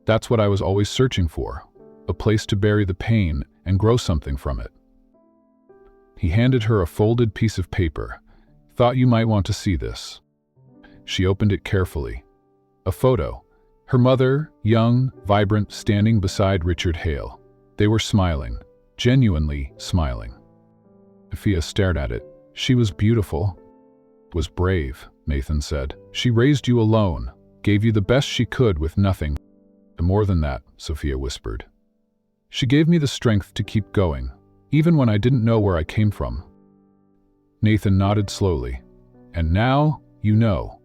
that's what I was always searching for, a place to bury the pain and grow something from it." He handed her a folded piece of paper. "Thought you might want to see this." She opened it carefully. A photo. Her mother, young, vibrant, standing beside Richard Hale. They were smiling, genuinely smiling. Sofia stared at it. "She was beautiful." "Was brave," Nathan said. "She raised you alone, gave you the best she could with nothing." "More than that," Sofia whispered. "She gave me the strength to keep going, even when I didn't know where I came from." Nathan nodded slowly. "And now, you know."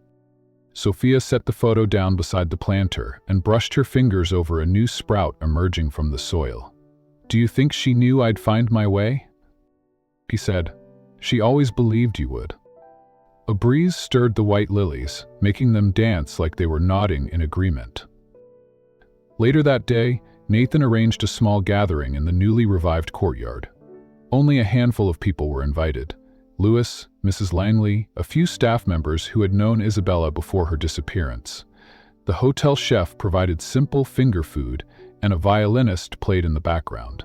Sofia set the photo down beside the planter and brushed her fingers over a new sprout emerging from the soil. "Do you think she knew I'd find my way?" He said. "She always believed you would." A breeze stirred the white lilies, making them dance like they were nodding in agreement. Later that day, Nathan arranged a small gathering in the newly revived courtyard. Only a handful of people were invited. Lewis, Mrs. Langley, a few staff members who had known Isabella before her disappearance. The hotel chef provided simple finger food, and a violinist played in the background.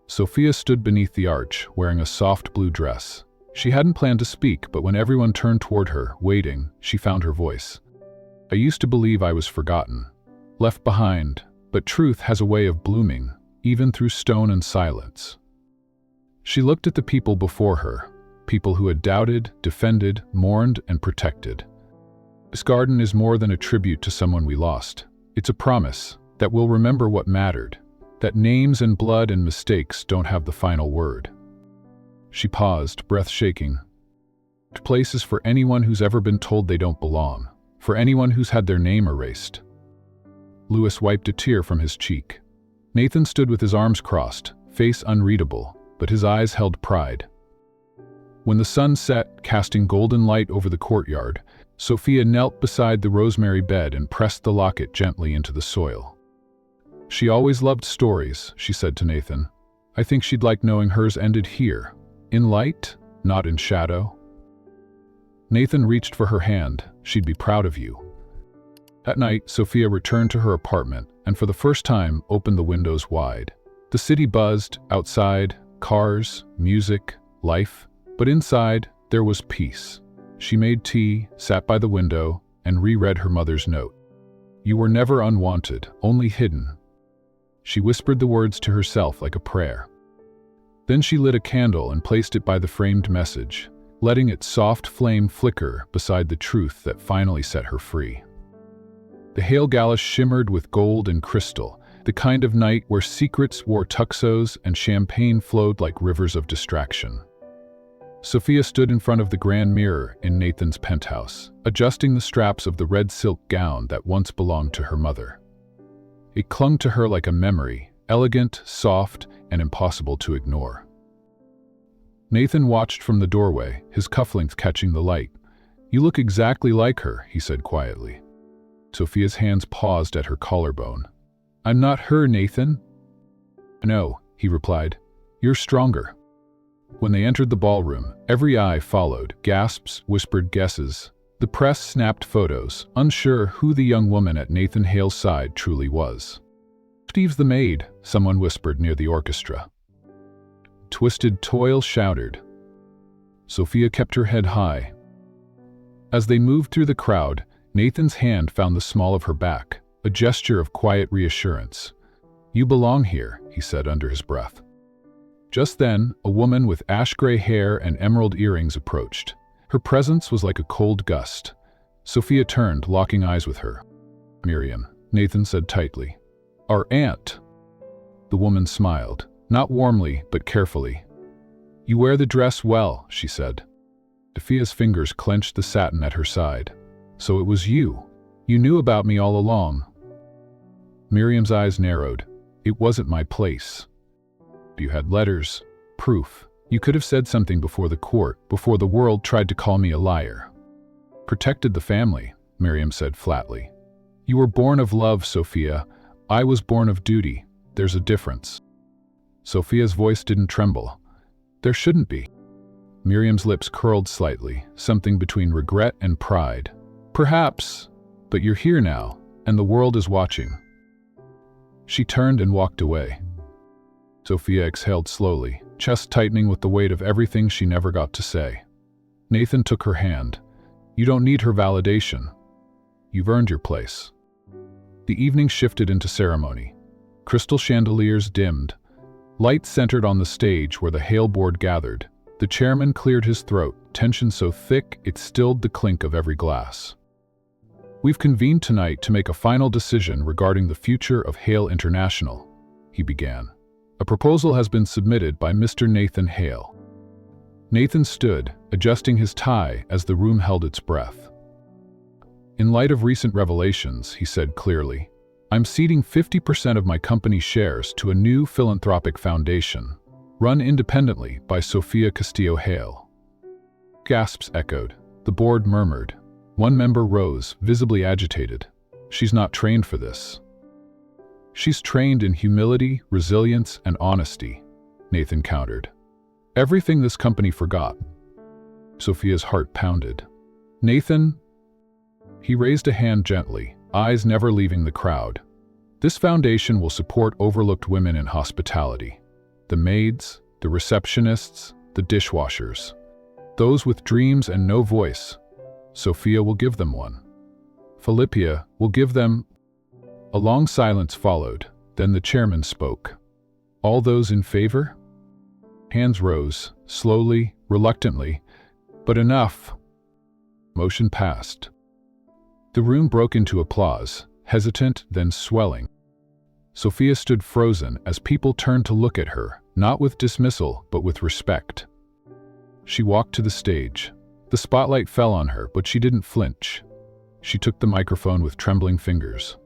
Sofia stood beneath the arch, wearing a soft blue dress. She hadn't planned to speak, but when everyone turned toward her, waiting, she found her voice. "I used to believe I was forgotten, left behind, but truth has a way of blooming, even through stone and silence." She looked at the people before her, people who had doubted, defended, mourned, and protected. This garden is more than a tribute to someone we lost. It's a promise that we'll remember what mattered, that names and blood and mistakes don't have the final word. She paused, breath shaking. "This place is for anyone who's ever been told they don't belong, for anyone who's had their name erased." Lewis wiped a tear from his cheek. Nathan stood with his arms crossed, face unreadable, but his eyes held pride. When the sun set, casting golden light over the courtyard, Sofia knelt beside the rosemary bed and pressed the locket gently into the soil. "She always loved stories," she said to Nathan. "I think she'd like knowing hers ended here, in light, not in shadow." Nathan reached for her hand. "She'd be proud of you." That night, Sofia returned to her apartment and for the first time opened the windows wide. The city buzzed, outside, cars, music, life. But inside, there was peace. She made tea, sat by the window, and reread her mother's note. "You were never unwanted, only hidden." She whispered the words to herself like a prayer. Then she lit a candle and placed it by the framed message, letting its soft flame flicker beside the truth that finally set her free. The Hale Gala shimmered with gold and crystal, the kind of night where secrets wore tuxos and champagne flowed like rivers of distraction. Sofia stood in front of the grand mirror in Nathan's penthouse, adjusting the straps of the red silk gown that once belonged to her mother. It clung to her like a memory, elegant, soft, and impossible to ignore. Nathan watched from the doorway, his cufflinks catching the light. "You look exactly like her," he said quietly. Sofia's hands paused at her collarbone. "I'm not her, Nathan." "No," he replied. "You're stronger." When they entered the ballroom, every eye followed, gasps, whispered guesses. The press snapped photos, unsure who the young woman at Nathan Hale's side truly was. "Steve's the maid," someone whispered near the orchestra. Twisted Toil shouted. Sofia kept her head high. As they moved through the crowd, Nathan's hand found the small of her back, a gesture of quiet reassurance. "You belong here," he said under his breath. Just then, a woman with ash-gray hair and emerald earrings approached. Her presence was like a cold gust. Sofia turned, locking eyes with her. "Miriam," Nathan said tightly. Our aunt. The woman smiled, not warmly, but carefully. You wear the dress well, she said. Sofia's fingers clenched the satin at her side. So it was you. You knew about me all along. Miriam's eyes narrowed. It wasn't my place. You had letters, proof. You could have said something before the court, before the world tried to call me a liar. Protected the family, Miriam said flatly. You were born of love, Sofia. I was born of duty. There's a difference. Sofia's voice didn't tremble. There shouldn't be. Miriam's lips curled slightly, something between regret and pride. Perhaps, but you're here now, and the world is watching. She turned and walked away. Sofia exhaled slowly, chest tightening with the weight of everything she never got to say. Nathan took her hand. You don't need her validation. You've earned your place. The evening shifted into ceremony. Crystal chandeliers dimmed. Light centered on the stage where the Hale board gathered. The chairman cleared his throat, tension so thick it stilled the clink of every glass. We've convened tonight to make a final decision regarding the future of Hale International, he began. A proposal has been submitted by Mr. Nathan Hale. Nathan stood, adjusting his tie as the room held its breath. In light of recent revelations, he said clearly, I'm ceding 50% of my company's shares to a new philanthropic foundation, run independently by Sofia Castillo Hale. Gasps echoed. The board murmured. One member rose, visibly agitated. She's not trained for this. She's trained in humility, resilience, and honesty, Nathan countered. Everything this company forgot. Sofia's heart pounded. Nathan? He raised a hand gently, eyes never leaving the crowd. This foundation will support overlooked women in hospitality. The maids, the receptionists, the dishwashers. Those with dreams and no voice. Sofia will give them one. Philippia will give them... A long silence followed, then the chairman spoke. All those in favor? Hands rose, slowly, reluctantly, but enough. Motion passed. The room broke into applause, hesitant, then swelling. Sofia stood frozen as people turned to look at her, not with dismissal, but with respect. She walked to the stage. The spotlight fell on her, but she didn't flinch. She took the microphone with trembling fingers.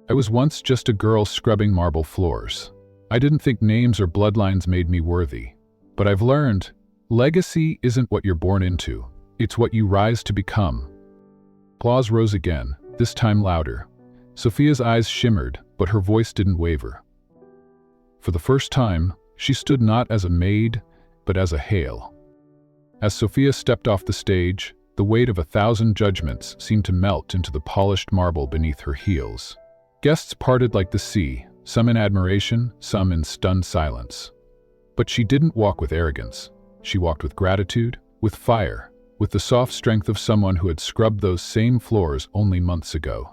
I was once just a girl scrubbing marble floors. I didn't think names or bloodlines made me worthy. But I've learned, legacy isn't what you're born into, it's what you rise to become. Applause rose again, this time louder. Sofia's eyes shimmered, but her voice didn't waver. For the first time, she stood not as a maid, but as a Hale. As Sofia stepped off the stage, the weight of 1,000 judgments seemed to melt into the polished marble beneath her heels. Guests parted like the sea, some in admiration, some in stunned silence. But she didn't walk with arrogance. She walked with gratitude, with fire, with the soft strength of someone who had scrubbed those same floors only months ago.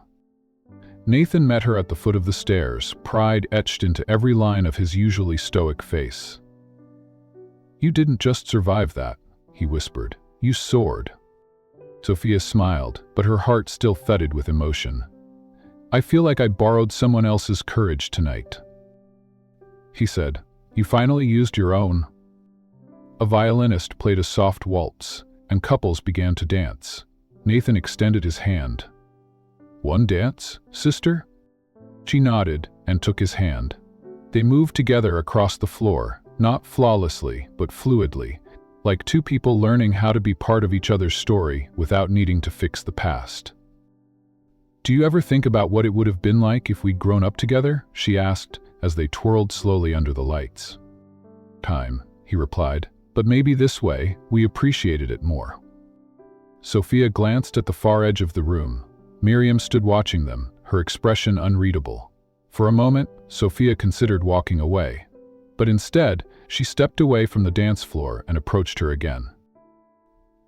Nathan met her at the foot of the stairs, pride etched into every line of his usually stoic face. You didn't just survive that, he whispered. You soared. Sofia smiled, but her heart still thudded with emotion. I feel like I borrowed someone else's courage tonight. He said, You finally used your own. A violinist played a soft waltz, and couples began to dance. Nathan extended his hand. One dance, sister? She nodded and took his hand. They moved together across the floor, not flawlessly, but fluidly, like two people learning how to be part of each other's story without needing to fix the past. Do you ever think about what it would have been like if we'd grown up together? She asked, as they twirled slowly under the lights. Time, he replied, but maybe this way, we appreciated it more. Sofia glanced at the far edge of the room. Miriam stood watching them, her expression unreadable. For a moment, Sofia considered walking away. But instead, she stepped away from the dance floor and approached her again.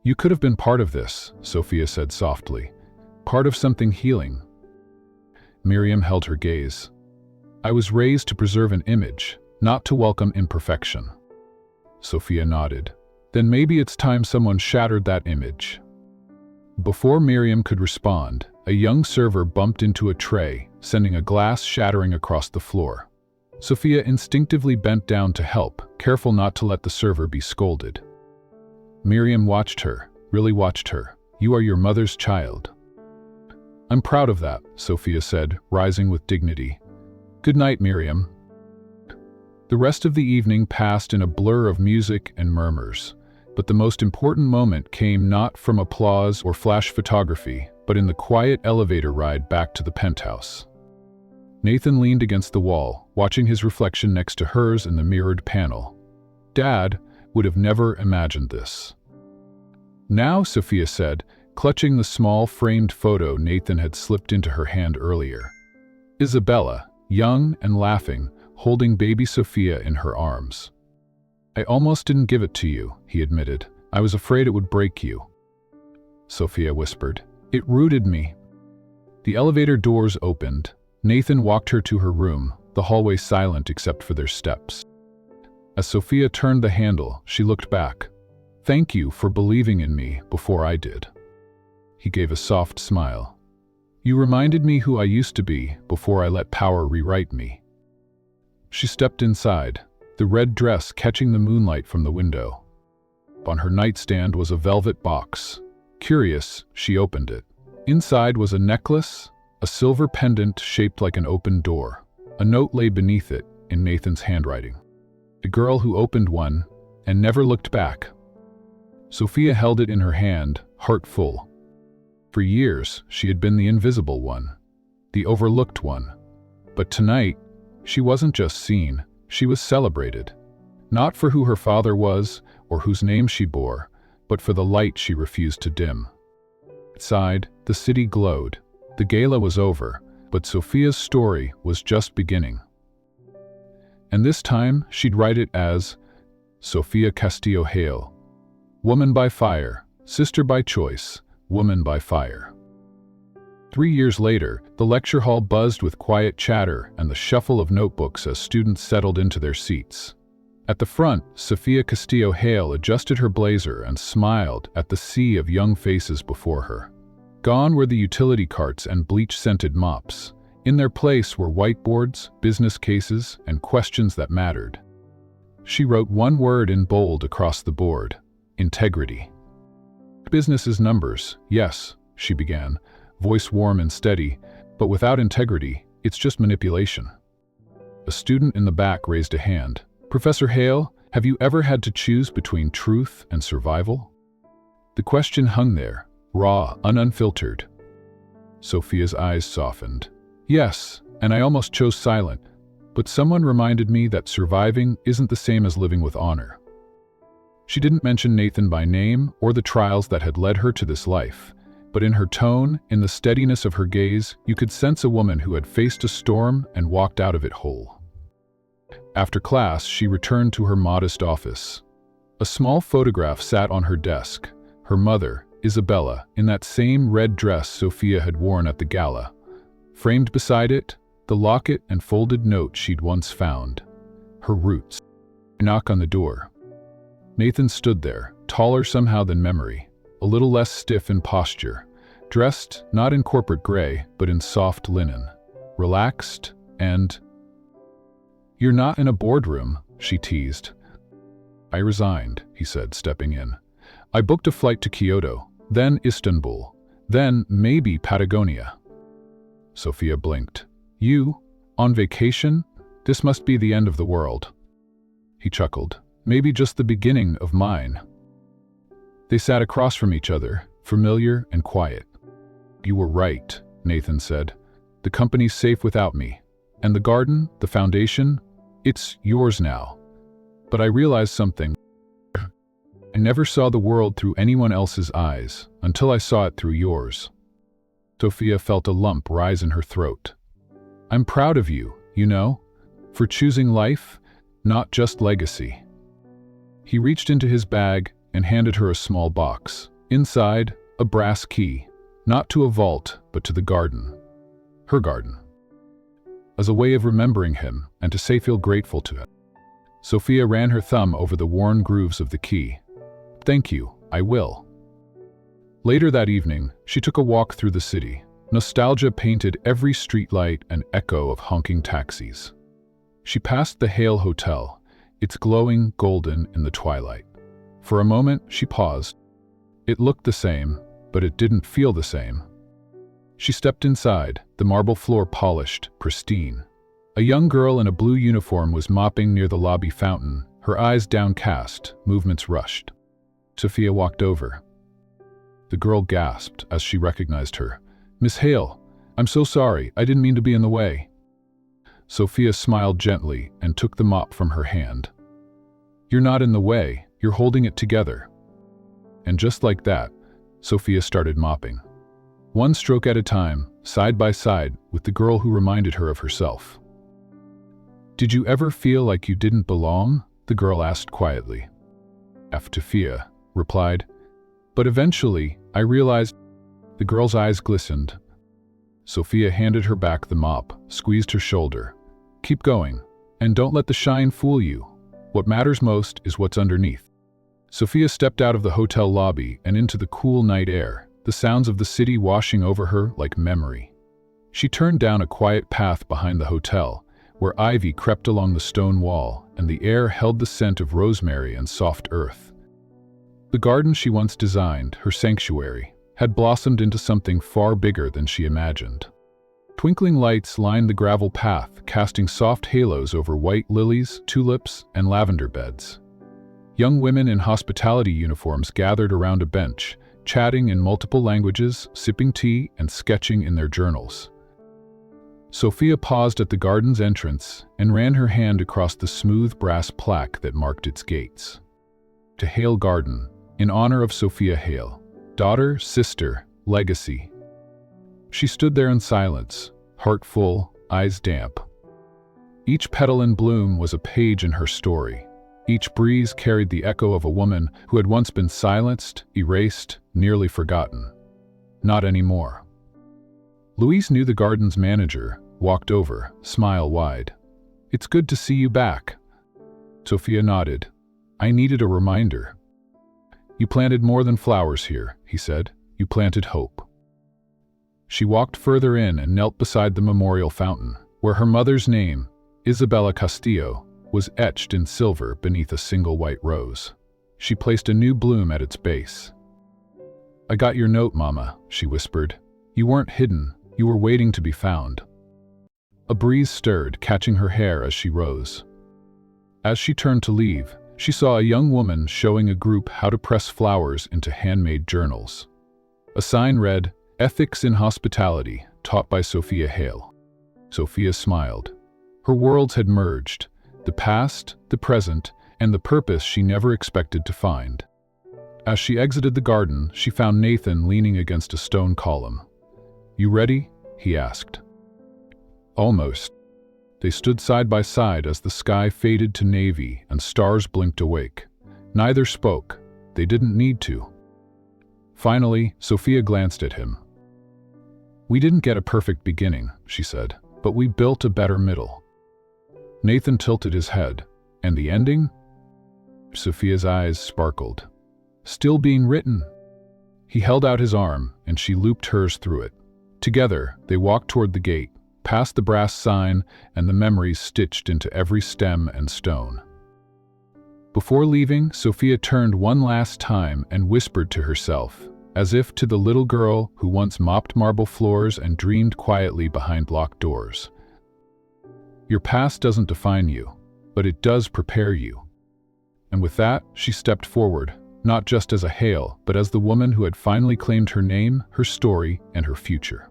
You could have been part of this, Sofia said softly. Part of something healing. Miriam held her gaze. I was raised to preserve an image, not to welcome imperfection. Sofia nodded. Then maybe it's time someone shattered that image. Before Miriam could respond, a young server bumped into a tray, sending a glass shattering across the floor. Sofia instinctively bent down to help, careful not to let the server be scolded. Miriam watched her, really watched her. "You are your mother's child." "I'm proud of that," Sofia said, rising with dignity. "Good night, Miriam." The rest of the evening passed in a blur of music and murmurs, but the most important moment came not from applause or flash photography, but in the quiet elevator ride back to the penthouse. Nathan leaned against the wall, watching his reflection next to hers in the mirrored panel. Dad would have never imagined this. "Now," Sofia said, clutching the small framed photo Nathan had slipped into her hand earlier. Isabella, young and laughing, holding baby Sofia in her arms. "I almost didn't give it to you," he admitted. "I was afraid it would break you." Sofia whispered. "It rooted me." The elevator doors opened. Nathan walked her to her room, the hallway silent except for their steps. As Sofia turned the handle, she looked back. "Thank you for believing in me before I did." He gave a soft smile. "You reminded me who I used to be before I let power rewrite me." She stepped inside, the red dress catching the moonlight from the window. On her nightstand was a velvet box. Curious, she opened it. Inside was a necklace, a silver pendant shaped like an open door. A note lay beneath it, in Nathan's handwriting. "A girl who opened one and never looked back." Sofia held it in her hand, heart full. For years, she had been the invisible one, the overlooked one. But tonight, she wasn't just seen, she was celebrated. Not for who her father was, or whose name she bore, but for the light she refused to dim. Outside, the city glowed. The gala was over, but Sofia's story was just beginning. And this time, she'd write it as Sofia Castillo Hale. Woman by fire, sister by choice, woman by fire. 3 years later, the lecture hall buzzed with quiet chatter and the shuffle of notebooks as students settled into their seats. At the front, Sofia Castillo Hale adjusted her blazer and smiled at the sea of young faces before her. Gone were the utility carts and bleach-scented mops. In their place were whiteboards, business cases, and questions that mattered. She wrote one word in bold across the board: integrity. "Business is numbers, yes," she began, voice warm and steady, "but without integrity, it's just manipulation." A student in the back raised a hand. "Professor Hale, have you ever had to choose between truth and survival?" The question hung there, raw, unfiltered. Sofia's eyes softened. "Yes, and I almost chose silent, but someone reminded me that surviving isn't the same as living with honor." She didn't mention Nathan by name or the trials that had led her to this life, but in her tone, in the steadiness of her gaze, you could sense a woman who had faced a storm and walked out of it whole. After class, she returned to her modest office. A small photograph sat on her desk. Her mother, Isabella, in that same red dress Sofia had worn at the gala. Framed beside it, the locket and folded note she'd once found. Her roots. A knock on the door. Nathan stood there, taller somehow than memory, a little less stiff in posture, dressed not in corporate gray, but in soft linen, relaxed and... "You're not in a boardroom," she teased. "I resigned," he said, stepping in. "I booked a flight to Kyoto, then Istanbul, then maybe Patagonia." Sofia blinked. "You? On vacation? This must be the end of the world." He chuckled. "Maybe just the beginning of mine." They sat across from each other, familiar and quiet. "You were right," Nathan said. "The company's safe without me. And the garden, the foundation, it's yours now. But I realized something. I never saw the world through anyone else's eyes, until I saw it through yours." Sofia felt a lump rise in her throat. "I'm proud of you, you know, for choosing life, not just legacy." He reached into his bag and handed her a small box. Inside, a brass key, not to a vault, but to the garden. Her garden. As a way of remembering him and to say feel grateful to him. Sofia ran her thumb over the worn grooves of the key. "Thank you, I will." Later that evening, she took a walk through the city. Nostalgia painted every streetlight an echo of honking taxis. She passed the Hale Hotel, its glowing golden in the twilight. For a moment, she paused. It looked the same, but it didn't feel the same. She stepped inside, the marble floor polished, pristine. A young girl in a blue uniform was mopping near the lobby fountain, her eyes downcast, movements rushed. Sofia walked over. The girl gasped as she recognized her. "Miss Hale, I'm so sorry, I didn't mean to be in the way." Sofia smiled gently and took the mop from her hand. "You're not in the way, you're holding it together." And just like that, Sofia started mopping. One stroke at a time, side by side with the girl who reminded her of herself. "Did you ever feel like you didn't belong?" the girl asked quietly. Sofia replied, "But eventually, I realized." The girl's eyes glistened. Sofia handed her back the mop, squeezed her shoulder. "Keep going, and don't let the shine fool you. What matters most is what's underneath." Sofia stepped out of the hotel lobby and into the cool night air, the sounds of the city washing over her like memory. She turned down a quiet path behind the hotel, where ivy crept along the stone wall and the air held the scent of rosemary and soft earth. The garden she once designed, her sanctuary, had blossomed into something far bigger than she imagined. Twinkling lights lined the gravel path, casting soft halos over white lilies, tulips, and lavender beds. Young women in hospitality uniforms gathered around a bench, chatting in multiple languages, sipping tea, and sketching in their journals. Sofia paused at the garden's entrance and ran her hand across the smooth brass plaque that marked its gates. To Hale Garden, in honor of Sofia Hale, daughter, sister, legacy. She stood there in silence, heart full, eyes damp. Each petal in bloom was a page in her story. Each breeze carried the echo of a woman who had once been silenced, erased, nearly forgotten. Not anymore. Louise knew the garden's manager, walked over, smile wide. "It's good to see you back." Sofia nodded. "I needed a reminder." "You planted more than flowers here," he said. "You planted hope." She walked further in and knelt beside the memorial fountain, where her mother's name, Isabella Castillo, was etched in silver beneath a single white rose. She placed a new bloom at its base. "I got your note, Mama," she whispered. "You weren't hidden, you were waiting to be found." A breeze stirred, catching her hair as she rose. As she turned to leave, she saw a young woman showing a group how to press flowers into handmade journals. A sign read, "Ethics in Hospitality, taught by Sofia Hale." Sofia smiled. Her worlds had merged, the past, the present, and the purpose she never expected to find. As she exited the garden, she found Nathan leaning against a stone column. "You ready?" he asked. "Almost." They stood side by side as the sky faded to navy and stars blinked awake. Neither spoke. They didn't need to. Finally, Sofia glanced at him. "We didn't get a perfect beginning," she said, "but we built a better middle." Nathan tilted his head. "And the ending?" Sofia's eyes sparkled. "Still being written." He held out his arm, and she looped hers through it. Together, they walked toward the gate, past the brass sign and the memories stitched into every stem and stone. Before leaving, Sofia turned one last time and whispered to herself, as if to the little girl who once mopped marble floors and dreamed quietly behind locked doors. "Your past doesn't define you, but it does prepare you." And with that, she stepped forward, not just as a Hale, but as the woman who had finally claimed her name, her story, and her future.